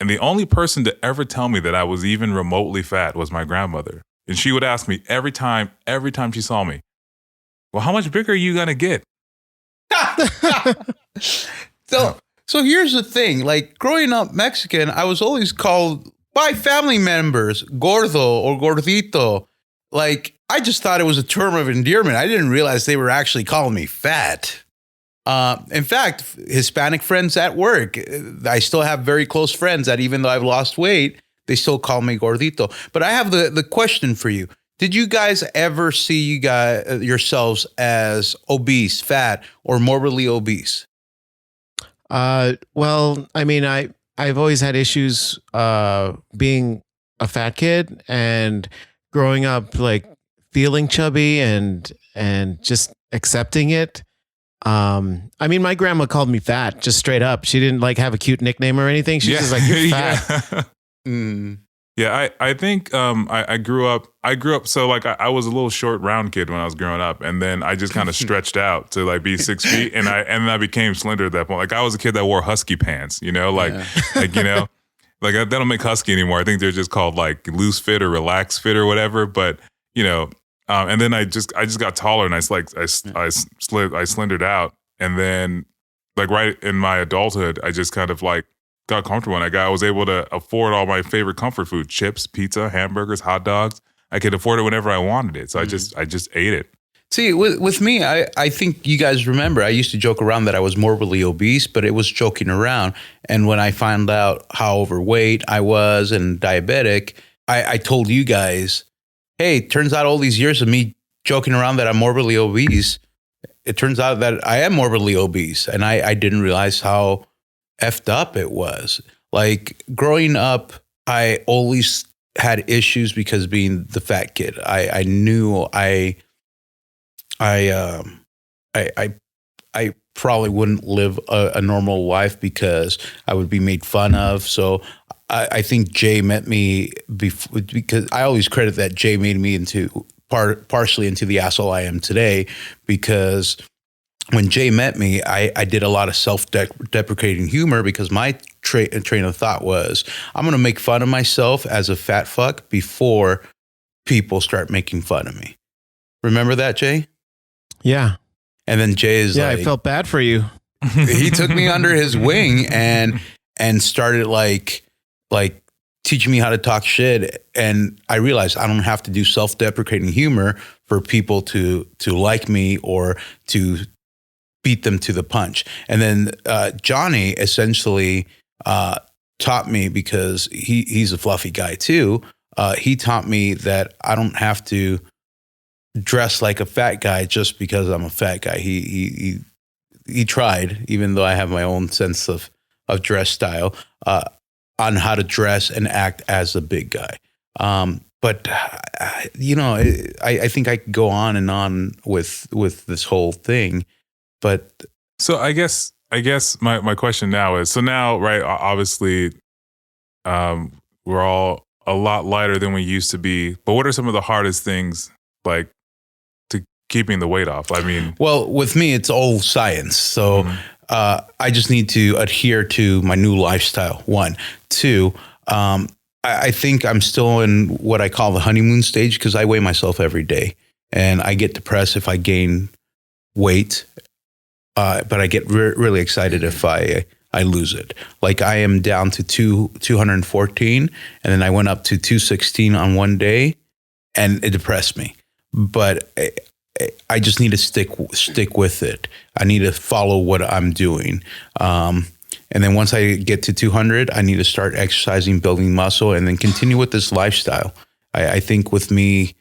And the only person to ever tell me that I was even remotely fat was my grandmother. And she would ask me every time she saw me, well, how much bigger are you going to get? So here's the thing, growing up Mexican, I was always called by family members, gordo or gordito. I just thought it was a term of endearment. I didn't realize they were actually calling me fat. In fact, Hispanic friends at work, I still have very close friends that even though I've lost weight, they still call me gordito. But I have the question for you. Did you guys ever see yourselves as obese, fat, or morbidly obese? Well, I mean, I've always had issues being a fat kid and growing up feeling chubby and just accepting it. I mean, my grandma called me fat, just straight up. She didn't have a cute nickname or anything. She's just you're fat. Yeah. Yeah, I think I grew up so like I was a little short round kid when I was growing up, and then I just kind of stretched out to like be 6 feet, and I became slender at that point. Like I was a kid that wore husky pants, you know, like like you know, like they don't make husky anymore. I think they're just called like loose fit or relaxed fit or whatever. But you know, and then I just got taller, and I slendered out, and then like right in my adulthood, I just kind of like got comfortable, and I was able to afford all my favorite comfort food: chips, pizza, hamburgers, hot dogs. I could afford it whenever I wanted it, so I just ate it. See, with me, I think you guys remember I used to joke around that I was morbidly obese, but it was joking around. And when I found out how overweight I was and diabetic, I told you guys, hey, turns out all these years of me joking around that I'm morbidly obese, it turns out that I am morbidly obese, and I didn't realize how effed up it was. Like growing up, I always had issues because being the fat kid. I knew I probably wouldn't live a normal life because I would be made fun of. So I think Jay met me because I always credit that Jay made me into partially into the asshole I am today, because when Jay met me, I did a lot of self-deprecating humor because my train of thought was, I'm going to make fun of myself as a fat fuck before people start making fun of me. Remember that, Jay? Yeah. And then Jay is like, I felt bad for you. He took me under his wing and started like teaching me how to talk shit. And I realized I don't have to do self-deprecating humor for people to like me or to beat them to the punch. And then Johnny essentially taught me, because he's a fluffy guy too. He taught me that I don't have to dress like a fat guy just because I'm a fat guy. He tried, even though I have my own sense of dress style, on how to dress and act as a big guy. But you know, I think I could go on and on with this whole thing. But so I guess my question now is, so now, right, obviously we're all a lot lighter than we used to be, but what are some of the hardest things like to keeping the weight off? I mean, well, with me, it's all science. So I just need to adhere to my new lifestyle. 1, 2, I think I'm still in what I call the honeymoon stage, because I weigh myself every day, and I get depressed if I gain weight. But I get really excited if I lose it. Like I am down to 214, and then I went up to 216 on one day, and it depressed me. But I just need to stick with it. I need to follow what I'm doing. And then once I get to 200, I need to start exercising, building muscle, and then continue with this lifestyle. I think with me,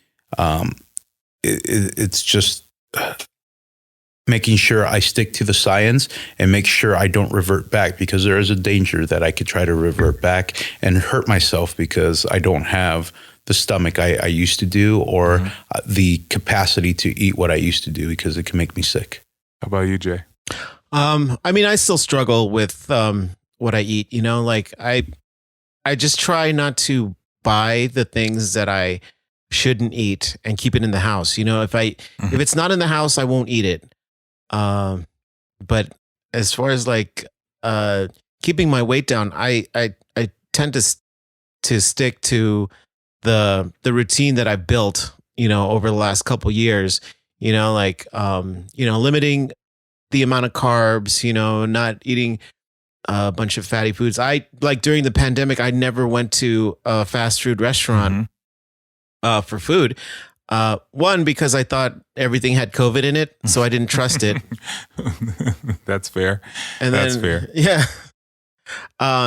it's just making sure I stick to the science and make sure I don't revert back, because there is a danger that I could try to revert back and hurt myself because I don't have the stomach I used to do, or the capacity to eat what I used to do, because it can make me sick. How about you, Jay? I mean, I still struggle with what I eat, you know, like I just try not to buy the things that I shouldn't eat and keep it in the house. You know, if it's not in the house, I won't eat it. But as far as like keeping my weight down, I tend to stick to the routine that I built, you know, over the last couple years, you know, like you know, limiting the amount of carbs, you know, not eating a bunch of fatty foods. I like during the pandemic, I never went to a fast food restaurant for food. 1, because I thought everything had COVID in it, so I didn't trust it. That's fair. And That's then, fair. Yeah.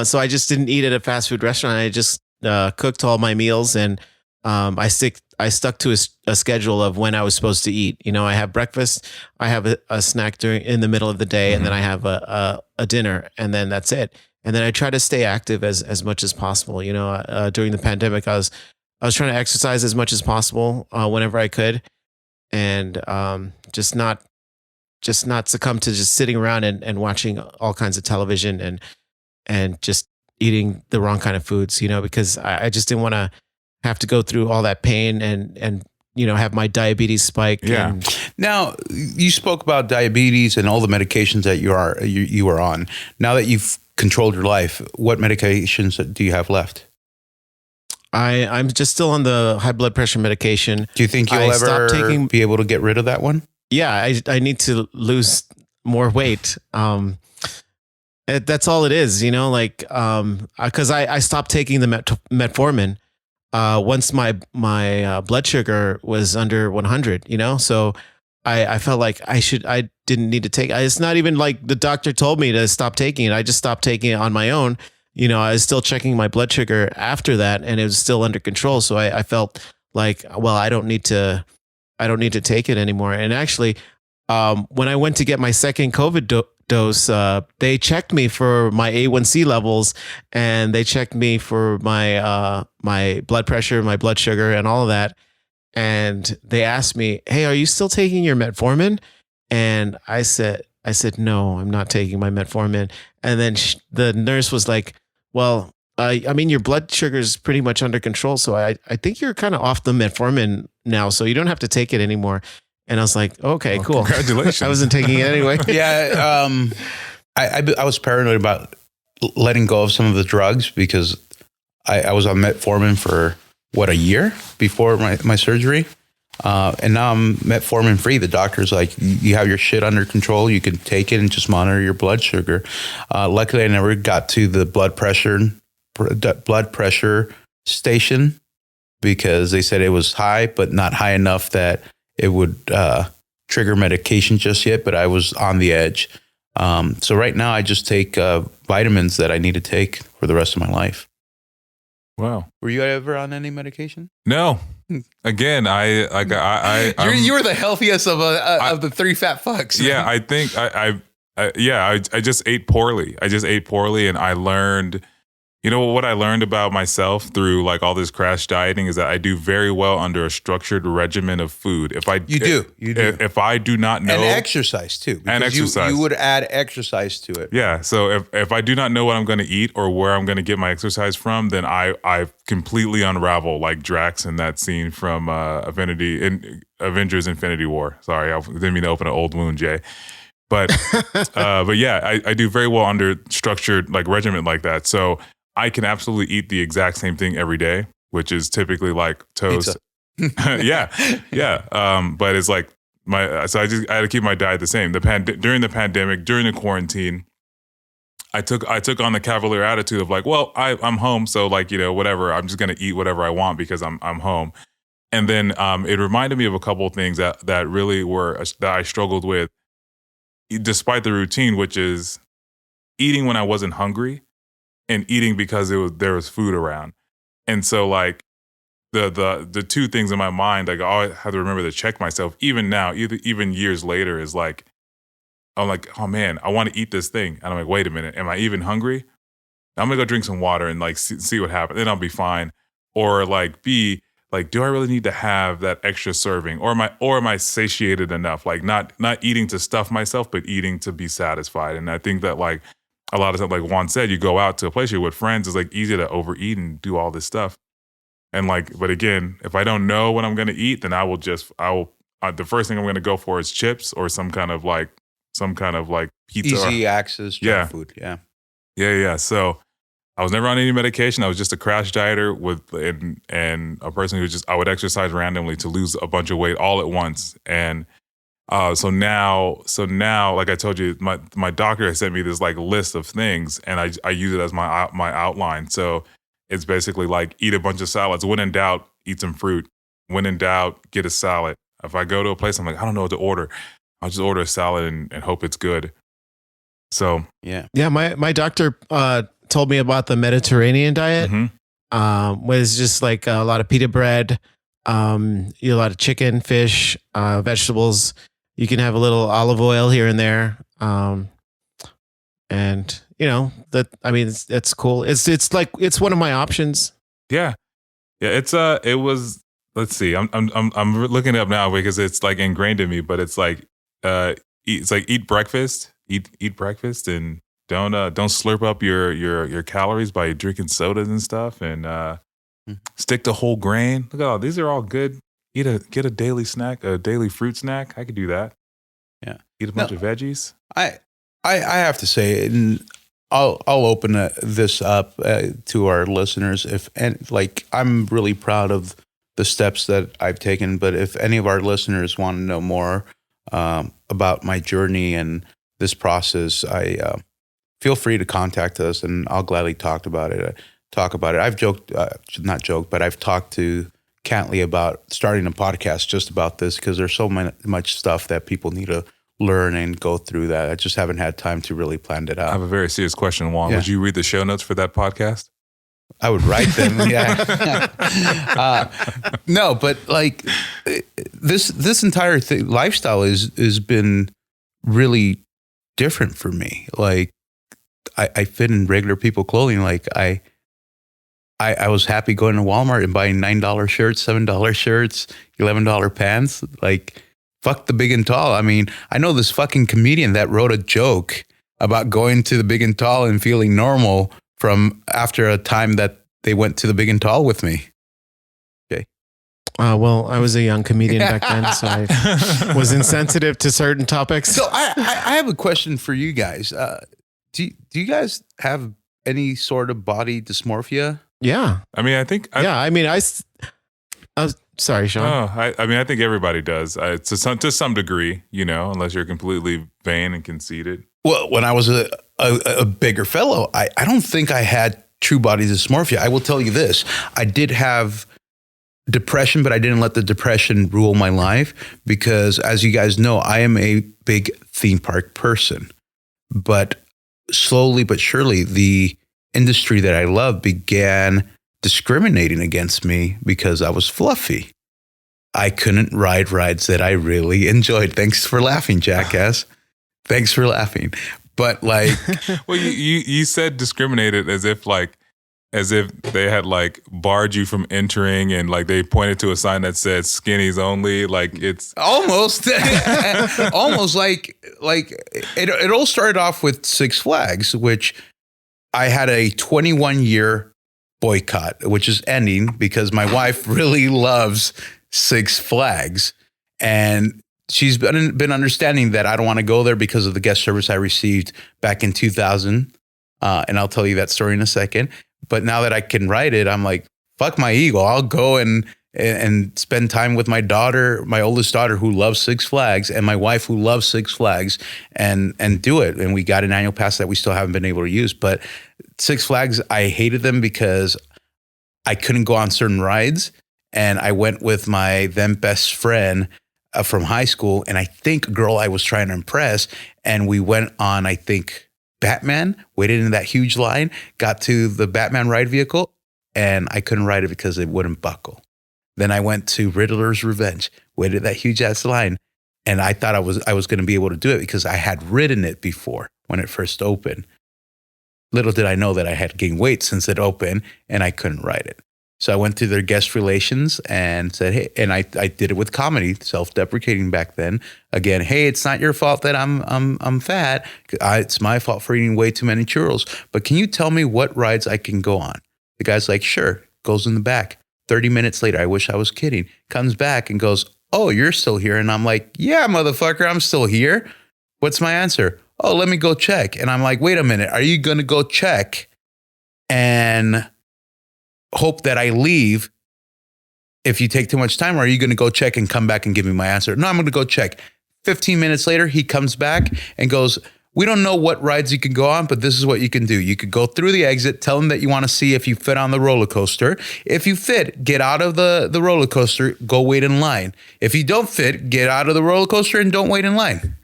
So I just didn't eat at a fast food restaurant. I just cooked all my meals, and I stuck to a schedule of when I was supposed to eat. You know, I have breakfast, I have a snack in the middle of the day, and then I have a dinner, and then that's it. And then I try to stay active as much as possible. You know, during the pandemic, I was trying to exercise as much as possible whenever I could, and just not succumb to just sitting around and watching all kinds of television and just eating the wrong kind of foods, because I just didn't want to have to go through all that pain and have my diabetes spike. Yeah. And Now, you spoke about diabetes and all the medications that you are on. Now that you've controlled your life, what medications do you have left? I'm just still on the high blood pressure medication. Do you think you'll ever be able to get rid of that one? Yeah, I need to lose more weight. That's all it is, because I stopped taking the metformin once my blood sugar was under 100, so I felt like I didn't need to take. It's not even like the doctor told me to stop taking it. I just stopped taking it on my own. I was still checking my blood sugar after that, and it was still under control. So I felt like, well, I don't need to take it anymore. And actually, when I went to get my second COVID dose, they checked me for my A1C levels, and they checked me for my my blood pressure, my blood sugar, and all of that. And they asked me, "Hey, are you still taking your metformin?" And I said, "No, I'm not taking my metformin." And then the nurse was like, "Well, I mean, your blood sugar is pretty much under control, so I think you're kind of off the metformin now, so you don't have to take it anymore." And I was like, "Okay, cool. Congratulations." I wasn't taking it anyway. Yeah, I was paranoid about letting go of some of the drugs because I was on metformin for a year before my surgery. And now I'm metformin free. The doctor's like, you have your shit under control. You can take it and just monitor your blood sugar. Luckily, I never got to the blood pressure station because they said it was high, but not high enough that it would trigger medication just yet. But I was on the edge. So right now I just take vitamins that I need to take for the rest of my life. Wow. Were you ever on any medication? No. Again, you were the healthiest of the three fat fucks. Man. Yeah, I think I just ate poorly. And I learned, what I learned about myself through like all this crash dieting is that I do very well under a structured regimen of food. You do. If I do not know, and exercise too, and exercise, you would add exercise to it. Yeah. So if I do not know what I'm going to eat or where I'm going to get my exercise from, then I completely unravel like Drax in that scene from Avengers Infinity War. Sorry, I didn't mean to open an old wound, Jay. But yeah, I do very well under structured like regimen like that. So I can absolutely eat the exact same thing every day, which is typically like toast. yeah. But it's like I had to keep my diet the same. During the pandemic, during the quarantine, I took on the cavalier attitude of like, well, I'm home, so like whatever, I'm just gonna eat whatever I want because I'm home. And then it reminded me of a couple of things that really that I struggled with, despite the routine, which is eating when I wasn't hungry. And eating because there was food around. And so like the two things in my mind, like I always have to remember to check myself, even now, even years later, is like, I'm like, oh man, I want to eat this thing. And I'm like, wait a minute, am I even hungry? I'm gonna go drink some water and like see what happens. Then I'll be fine. Or like B, like, do I really need to have that extra serving? Or am I satiated enough? Like not eating to stuff myself, but eating to be satisfied. And I think that like, a lot of stuff, like Juan said, you go out to a place you're with friends, it's like easy to overeat and do all this stuff. And like, but again, if I don't know what I'm going to eat, then the first thing I'm going to go for is chips or some kind of like pizza. Easy access junk food. Yeah. Yeah. So I was never on any medication. I was just a crash dieter and a person who I would exercise randomly to lose a bunch of weight all at once. And so now, like I told you, my doctor has sent me this like list of things, and I use it as my outline. So it's basically like eat a bunch of salads. When in doubt, eat some fruit. When in doubt, get a salad. If I go to a place, I'm like, I don't know what to order. I'll just order a salad and hope it's good. So yeah. My doctor told me about the Mediterranean diet. Mm-hmm. Was just like a lot of pita bread, a lot of chicken, fish, vegetables. You can have a little olive oil here and there. And it's cool. It's one of my options. Yeah. It was, let's see, I'm looking it up now because it's like ingrained in me, but it's like, eat breakfast and Don't slurp up your calories by drinking sodas and stuff, and stick to whole grain. Look at all these are all good. Get a daily snack, a daily fruit snack. I could do that. Yeah, eat a bunch of veggies. I have to say, and I'll open this up to our listeners. I'm really proud of the steps that I've taken. But if any of our listeners want to know more about my journey and this process, I feel free to contact us, and I'll gladly talk about it. I've not joked, but I've talked to Cantley about starting a podcast just about this because there's so much stuff that people need to learn and go through that I just haven't had time to really plan it out. I have a very serious question, Juan. Yeah. Would you read the show notes for that podcast? I would write them. Yeah. No, but like this entire lifestyle has been really different for me. Like I fit in regular people clothing. Like I was happy going to Walmart and buying $9 shirts, $7 shirts, $11 pants. Like fuck the big and tall. I mean, I know this fucking comedian that wrote a joke about going to the big and tall and feeling normal from after a time that they went to the big and tall with me. Okay. Well, I was a young comedian back then, so I was insensitive to certain topics. So I have a question for you guys. Do you guys have any sort of body dysmorphia? Yeah. I mean, I think. Sorry, Sean. I think everybody does. To some degree, unless you're completely vain and conceited. Well, when I was a bigger fellow, I don't think I had true body dysmorphia. I will tell you this. I did have depression, but I didn't let the depression rule my life because, as you guys know, I am a big theme park person. But slowly but surely, the industry that I love began discriminating against me because I was fluffy. I couldn't ride rides that I really enjoyed. Thanks for laughing, jackass. Thanks for laughing. But like, well, you said discriminated as if they had like barred you from entering, and like they pointed to a sign that said skinnies only. Like it's almost like it all started off with Six Flags, which I had a 21-year boycott, which is ending because my wife really loves Six Flags, and she's been understanding that I don't want to go there because of the guest service I received back in 2000. And I'll tell you that story in a second. But now that I can ride it, I'm like, fuck my ego. I'll go and spend time with my daughter, my oldest daughter who loves Six Flags, and my wife who loves Six Flags, and do it. And we got an annual pass that we still haven't been able to use. But Six Flags, I hated them because I couldn't go on certain rides. And I went with my then best friend from high school, and I think a girl I was trying to impress. And we went on, I think, Batman, waited in that huge line, got to the Batman ride vehicle, and I couldn't ride it because it wouldn't buckle. Then I went to Riddler's Revenge, waited that huge ass line, and I thought I was going to be able to do it because I had ridden it before when it first opened. Little did I know that I had gained weight since it opened, and I couldn't ride it. So I went to their guest relations and said, hey, and I did it with comedy, self-deprecating back then. Again, hey, it's not your fault that I'm fat. It's my fault for eating way too many churros. But can you tell me what rides I can go on? The guy's like, sure. Goes in the back. 30 minutes later, I wish I was kidding. Comes back and goes, oh, you're still here. And I'm like, yeah, motherfucker, I'm still here. What's my answer? Oh, let me go check. And I'm like, wait a minute. Are you going to go check and hope that I leave if you take too much time, or are you going to go check and come back and give me my answer? No, I'm going to go check. 15 minutes later, he comes back and goes, we don't know what rides you can go on, but this is what you can do. You could go through the exit, tell them that you want to see if you fit on the roller coaster. If you fit, get out of the roller coaster, go wait in line. If you don't fit, get out of the roller coaster and don't wait in line.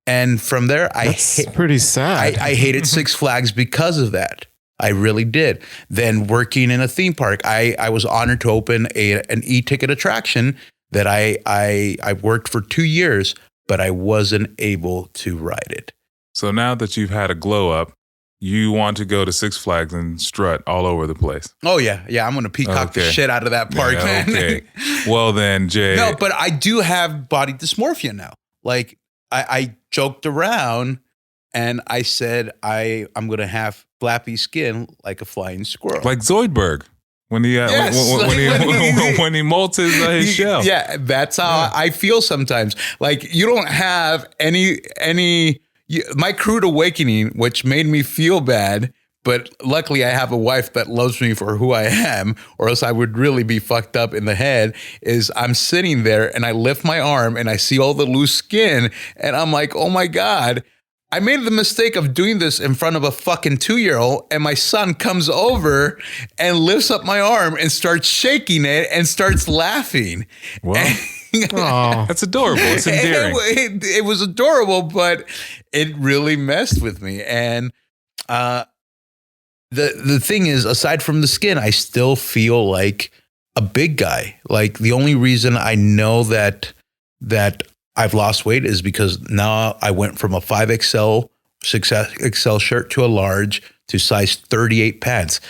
And from there, That's pretty sad. I hated Six Flags because of that. I really did. Then working in a theme park, I was honored to open an e-ticket attraction that I worked for 2 years, but I wasn't able to ride it. So now that you've had a glow up, you want to go to Six Flags and strut all over the place. Oh, yeah. Yeah, I'm going to peacock the shit out of that park, man. Okay. Well, then, Jay. No, but I do have body dysmorphia now. Like, I joked around And I said, I'm going to have flappy skin like a flying squirrel. Like Zoidberg when he Yes. when he molts his shell. Yeah, that's how I feel sometimes. Like you don't have my crude awakening, which made me feel bad. But luckily, I have a wife that loves me for who I am, or else I would really be fucked up in the head. Is I'm sitting there and I lift my arm and I see all the loose skin, and I'm like, oh my God, I made the mistake of doing this in front of a fucking 2-year-old, and my son comes over and lifts up my arm and starts shaking it and starts laughing. Well, Oh, that's adorable. It's endearing. It was adorable, but it really messed with me. And the thing is, aside from the skin, I still feel like a big guy. Like the only reason I know that I've lost weight is because now I went from a 5XL, 6XL shirt to a large to size 38 pants.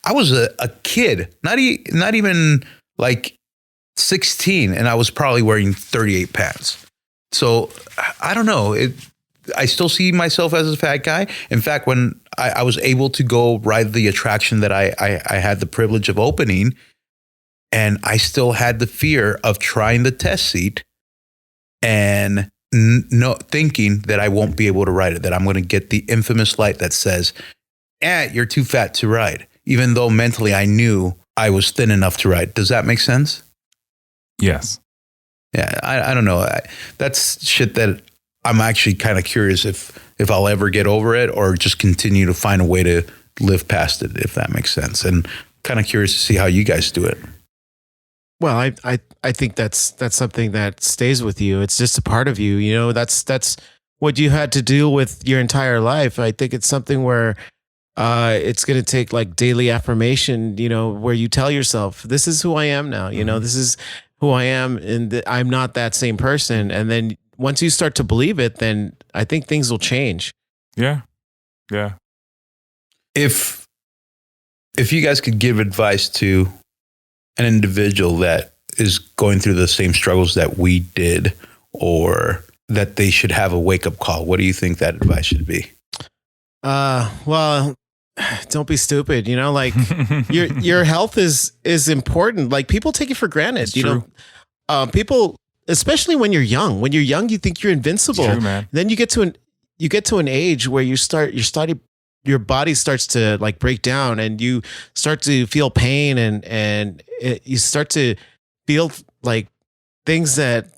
I was a kid, not even like 16, and I was probably wearing 38 pants. So I don't know. I still see myself as a fat guy. In fact, when I was able to go ride the attraction that I had the privilege of opening, and I still had the fear of trying the test seat and thinking that I won't be able to ride it, that I'm going to get the infamous light that says, you're too fat to ride, even though mentally I knew I was thin enough to ride. Does that make sense? Yes. Yeah, I don't know. That's shit that I'm actually kind of curious if I'll ever get over it or just continue to find a way to live past it, if that makes sense. And kind of curious to see how you guys do it. well, I think that's something that stays with you. It's just a part of you. You know, that's what you had to deal with your entire life. I think it's something where it's going to take like daily affirmation, you know, where you tell yourself, this is who I am now. You know, this is who I am, and I'm not that same person. And then once you start to believe it, then I think things will change. Yeah. Yeah. If you guys could give advice to an individual that is going through the same struggles that we did, or that they should have a wake-up call, what do you think that advice should be? Well, don't be stupid, you know, like your health is important. Like people take it for granted, It's you true. know, people, especially when you're young, you think you're invincible. It's true, man. Then you get to an age where your body starts to like break down, and you start to feel pain, and you start to feel like things that,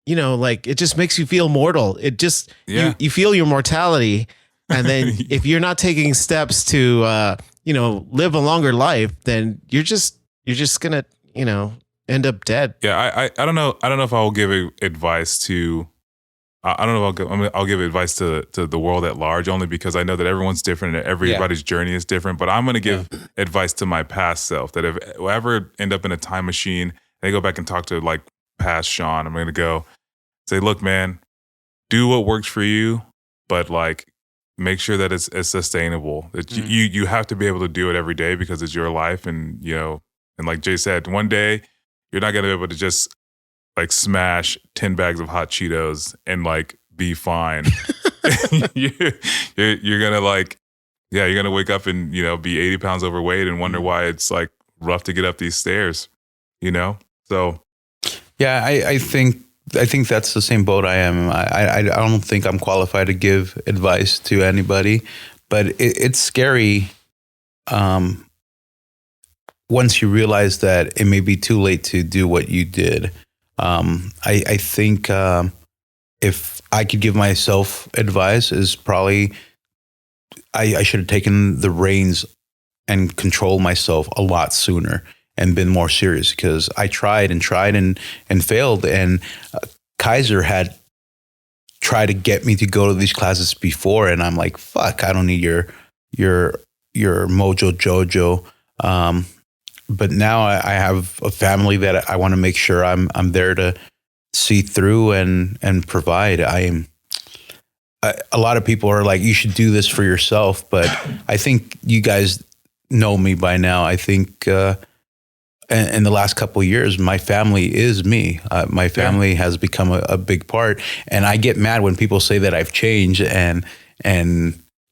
you know, like it just makes you feel mortal. It just, Yeah. you feel your mortality. And then if you're not taking steps to, you know, live a longer life, then you're just gonna, you know, end up dead. Yeah, I don't know. I don't know if I will give advice to. I don't know if I'll give advice to the world at large, only because I know that everyone's different and everybody's journey is different. But I'm going to give advice to my past self, that if I ever end up in a time machine and I go back and talk to like past Sean, I'm going to go say, look, man, do what works for you, but like make sure that it's sustainable. That you have to be able to do it every day because it's your life, and you know, and like Jay said, one day you're not going to be able to just like smash 10 bags of hot Cheetos and like be fine. you're gonna like, yeah, you're gonna wake up and, you know, be 80 pounds overweight and wonder why it's like rough to get up these stairs, you know? So Yeah, I think that's the same boat I am. I don't think I'm qualified to give advice to anybody, but it's scary once you realize that it may be too late to do what you did. I think if I could give myself advice, is probably I should have taken the reins and controlled myself a lot sooner and been more serious, because I tried and failed. And Kaiser had tried to get me to go to these classes before, and I'm like, fuck, I don't need your mojo jojo. But now I have a family that I want to make sure I'm there to see through and provide. A lot of people are like, you should do this for yourself, but I think you guys know me by now. I think in the last couple of years, my family is me. My family has become a big part, and I get mad when people say that I've changed and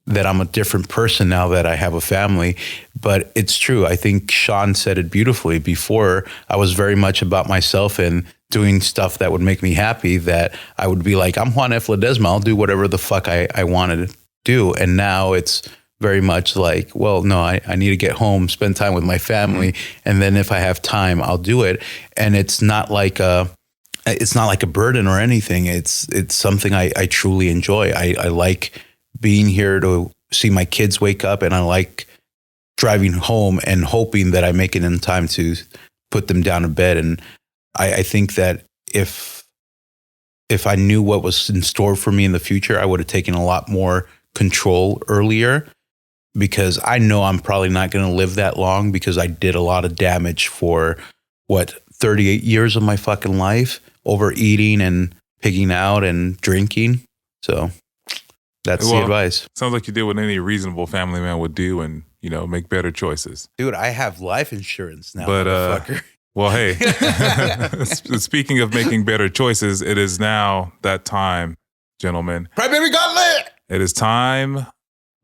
that I'm a different person now that I have a family. But it's true. I think Sean said it beautifully. Before, I was very much about myself and doing stuff that would make me happy, that I would be like, I'm Juan F. Ledesma. I'll do whatever the fuck I wanted to do. And now it's very much like, well, no, I need to get home, spend time with my family. And then if I have time, I'll do it. And it's not like a burden or anything. It's something I truly enjoy. I like being here to see my kids wake up, and I like driving home and hoping that I make it in time to put them down to bed. And I think that if I knew what was in store for me in the future, I would have taken a lot more control earlier, because I know I'm probably not going to live that long, because I did a lot of damage for 38 years of my fucking life, overeating and pigging out and drinking. So that's the advice. Sounds like you did what any reasonable family man would do, and make better choices. Dude, I have life insurance now, but motherfucker. Well, hey, speaking of making better choices, it is now that time, gentlemen. Crybaby Gauntlet! It is time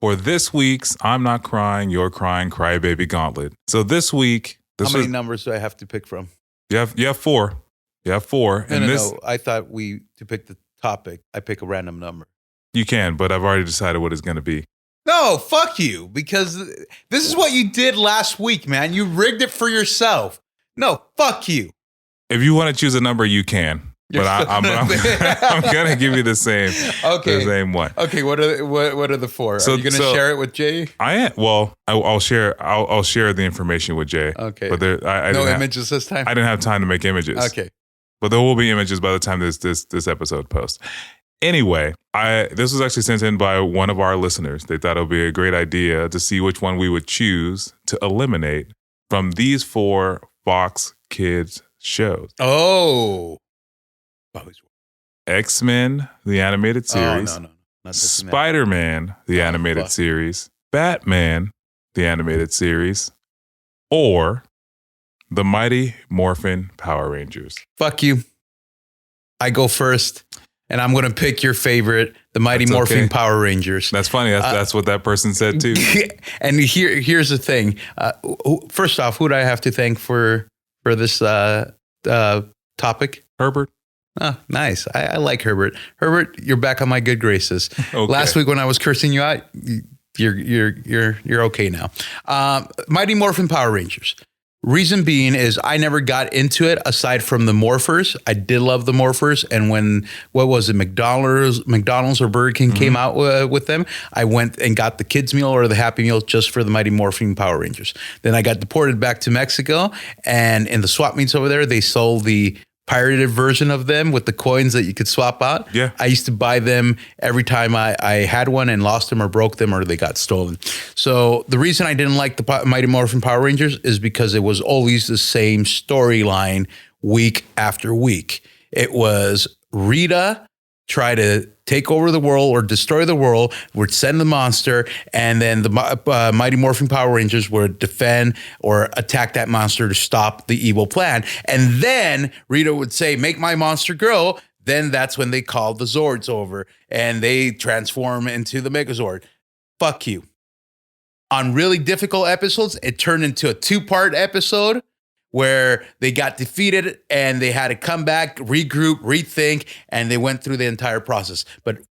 for this week's I'm Not Crying, You're Crying Crybaby Gauntlet. So this week... How many numbers do I have to pick from? You have 4. You have 4. No. I thought to pick the topic, I pick a random number. You can, but I've already decided what it's going to be. No, fuck you, because this is what you did last week, man. You rigged it for yourself. No, fuck you. If you want to choose a number, you can. But I'm gonna give you the same one. Okay, what are the 4? Are you gonna share it with Jay? I am. Well, I'll share the information with Jay. Okay. But I no images this time. I didn't have time to make images. Okay. But there will be images by the time this episode posts. Anyway, this was actually sent in by one of our listeners. They thought it would be a great idea to see which one we would choose to eliminate from these 4 Fox Kids shows. Oh. X-Men, the animated series. Oh, no. Not Spider-Man, the animated series. Batman, the animated series. Or the Mighty Morphin Power Rangers. Fuck you. I go first, and I'm going to pick your favorite, the Mighty Morphin Power Rangers. That's funny. That's what that person said too. And here's the thing. First off, who do I have to thank for this topic? Herbert. Oh, nice. I like Herbert. Herbert, you're back on my good graces. Okay. Last week when I was cursing you out, you're okay now. Mighty Morphin Power Rangers. Reason being is I never got into it aside from the Morphers. I did love the Morphers, and when McDonald's or Burger King came out with them, I went and got the kids meal or the Happy Meal just for the Mighty Morphin Power Rangers. Then I got deported back to Mexico, and in the swap meets over there, they sold the pirated version of them with the coins that you could swap out. Yeah. I used to buy them every time I had one and lost them or broke them or they got stolen. So the reason I didn't like the Mighty Morphin Power Rangers is because it was always the same storyline week after week. It was Rita try to take over the world or destroy the world, would send the monster, and then the Mighty Morphin Power Rangers would defend or attack that monster to stop the evil plan. And then Rita would say, make my monster grow. Then that's when they called the Zords over and they transform into the Megazord. Fuck you. On really difficult episodes, it turned into a 2-part episode where they got defeated and they had to come back, regroup, rethink, and they went through the entire process. But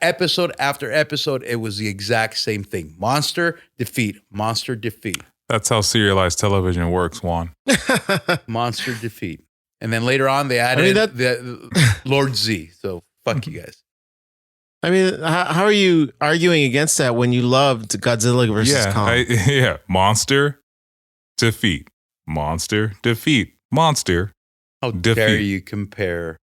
episode after episode, it was the exact same thing. Monster, defeat. Monster, defeat. That's how serialized television works, Juan. Monster, defeat. And then later on, they added the Lord Z. So fuck you guys. I mean, how are you arguing against that when you loved Godzilla versus Kong? Monster, defeat. Monster, defeat. Monster, How defeat. dare you compare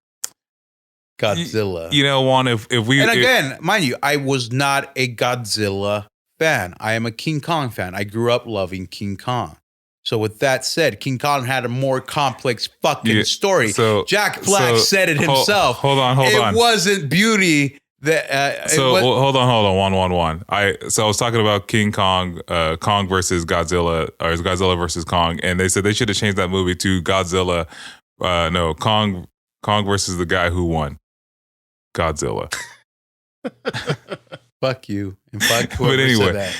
Godzilla? Juan, if we... And again, mind you, I was not a Godzilla fan. I am a King Kong fan. I grew up loving King Kong. So with that said, King Kong had a more complex fucking story. So, Jack Black said it himself. Hold on. It wasn't beauty Hold on, one. I was talking about King Kong, Kong versus Godzilla, or Godzilla versus Kong, and they said they should have changed that movie to Godzilla. No, Kong versus the guy who won, Godzilla. Fuck you and fuck But whoever anyway, said that.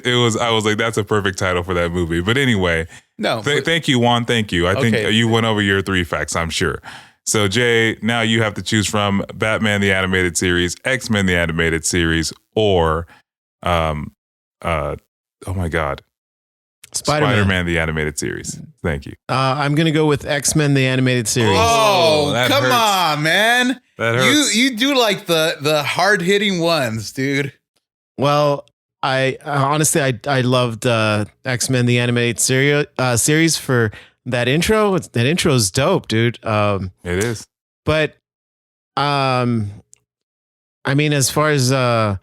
it was. I was like, that's a perfect title for that movie. But anyway, No, thank you, Juan. Thank you. I think you went over your 3 facts, I'm sure. So Jay, now you have to choose from Batman the Animated Series, X-Men the Animated Series, or oh my God, Spider-Man the Animated Series. Thank you. I'm gonna go with X-Men the Animated Series. Oh, that come hurts. on, man. That hurts. You do like the hard hitting ones, dude. Well, I honestly I loved X-Men the Animated series for that intro. That intro is dope, dude. It is. But I mean, as far as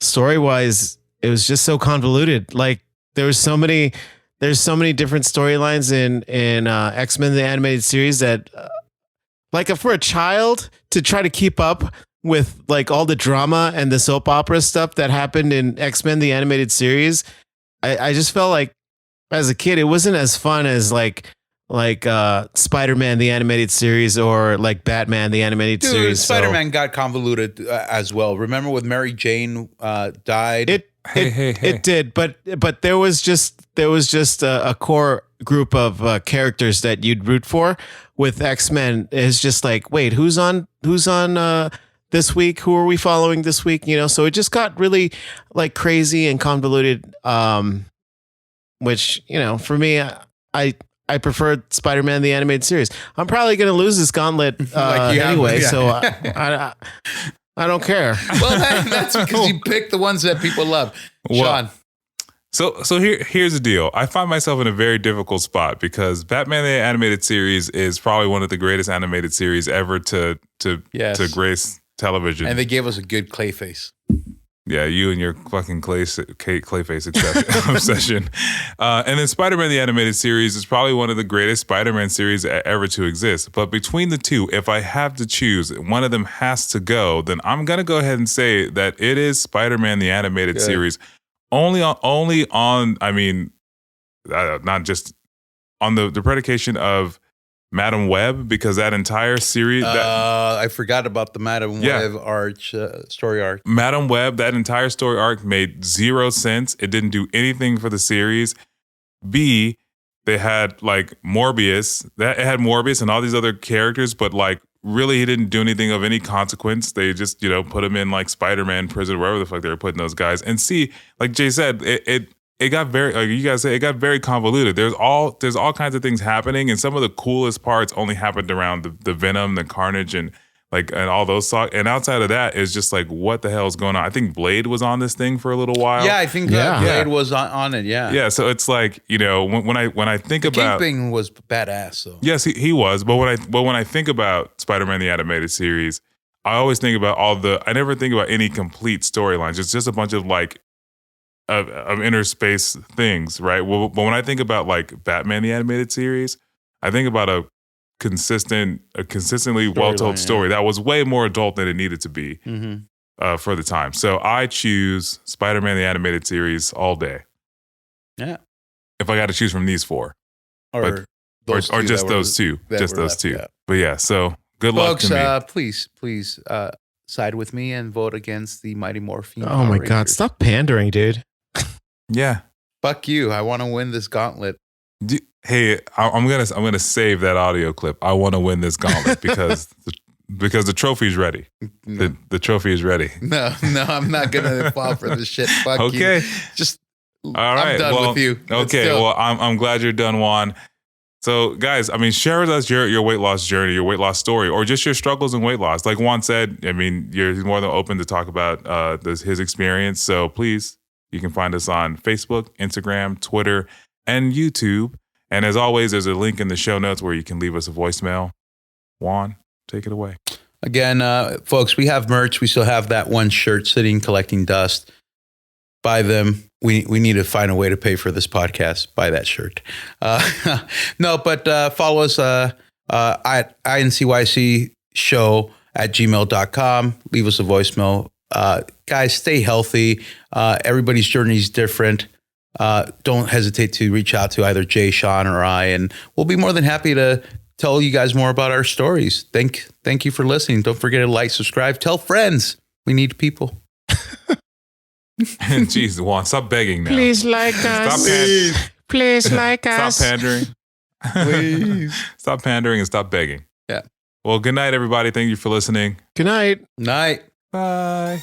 story wise, it was just so convoluted. Like there's so many different storylines in X-Men the Animated Series that like for a child to try to keep up with like all the drama and the soap opera stuff that happened in X-Men the Animated Series, I just felt like as a kid it wasn't as fun as like Spider-Man the Animated Series or like Batman the Animated Dude, Series. Spider-Man got convoluted as well. Remember when Mary Jane died? It did, but there was just a core group of characters that you'd root for. With X-Men, it's just like, wait, who's on this week? Who are we following this week? You know, so it just got really like crazy and convoluted. Which, you know, for me, I preferred Spider-Man the Animated Series. I'm probably going to lose this gauntlet anyway, so I don't care. Well, that's because you picked the ones that people love. Sean. So here's the deal. I find myself in a very difficult spot because Batman the Animated Series is probably one of the greatest animated series ever to grace television. And they gave us a good Clayface. Yeah, you and your fucking Clayface obsession. And then Spider-Man the Animated Series is probably one of the greatest Spider-Man series ever to exist. But between the two, if I have to choose, one of them has to go, then I'm going to go ahead and say that it is Spider-Man the Animated Series. Only on, I mean, not just on the predication of Madam Web, because that entire series. I forgot about the Madam Web story arc. Madam Web, that entire story arc made 0 sense. It didn't do anything for the series. B, they had like Morbius. It had Morbius and all these other characters, but like really he didn't do anything of any consequence. They just, put him in like Spider-Man prison, wherever the fuck they were putting those guys. And C, like Jay said, it got very, like you guys say, it got very convoluted. There's all kinds of things happening, and some of the coolest parts only happened around the Venom, the Carnage, and all those songs. And outside of that, it's just like, what the hell is going on? I think Blade was on this thing for a little while. Yeah, I think Blade was on it. Yeah, yeah. So it's like, when I think about Kingpin was badass. So yes, he was. But when I think about Spider-Man the Animated Series, I always think about I never think about any complete storylines. It's just a bunch of like of interspace things, right? Well, but when I think about like Batman the Animated Series, I think about a consistently well-told story that was way more adult than it needed to be for the time. So I choose Spider-Man the Animated Series all day. Yeah. If I got to choose from these 4. Or just those two. Just those two. Yeah. But yeah, so good luck to me. Folks, please side with me and vote against the Mighty Morphin. Oh my God, stop pandering, dude. Yeah. Fuck you. I want to win this gauntlet. Hey, I'm gonna save that audio clip. I want to win this gauntlet because the trophy's ready. No. The trophy is ready. No, I'm not gonna fall for this shit. Fuck okay. you. Just all right. I'm done with you. Okay. Well, I'm glad you're done, Juan. So, guys, I mean, share with us your weight loss journey, your weight loss story, or just your struggles in weight loss. Like Juan said, I mean, you're more than open to talk about his experience. So please, you can find us on Facebook, Instagram, Twitter, and YouTube. And as always, there's a link in the show notes where you can leave us a voicemail. Juan, take it away. Again, folks, we have merch. We still have that one shirt sitting collecting dust. Buy them. We need to find a way to pay for this podcast. Buy that shirt. No, but follow us at INCYCSHOW @gmail.com. Leave us a voicemail. Guys, stay healthy. Everybody's journey is different. Don't hesitate to reach out to either Jay, Sean, or I, and we'll be more than happy to tell you guys more about our stories. Thank you for listening. Don't forget to like, subscribe, tell friends. We need people. Jeez, Juan, stop begging now. Please like us. Please like us. Stop pandering. Please. Stop pandering and stop begging. Yeah. Well, good night, everybody. Thank you for listening. Good night. Night. Bye.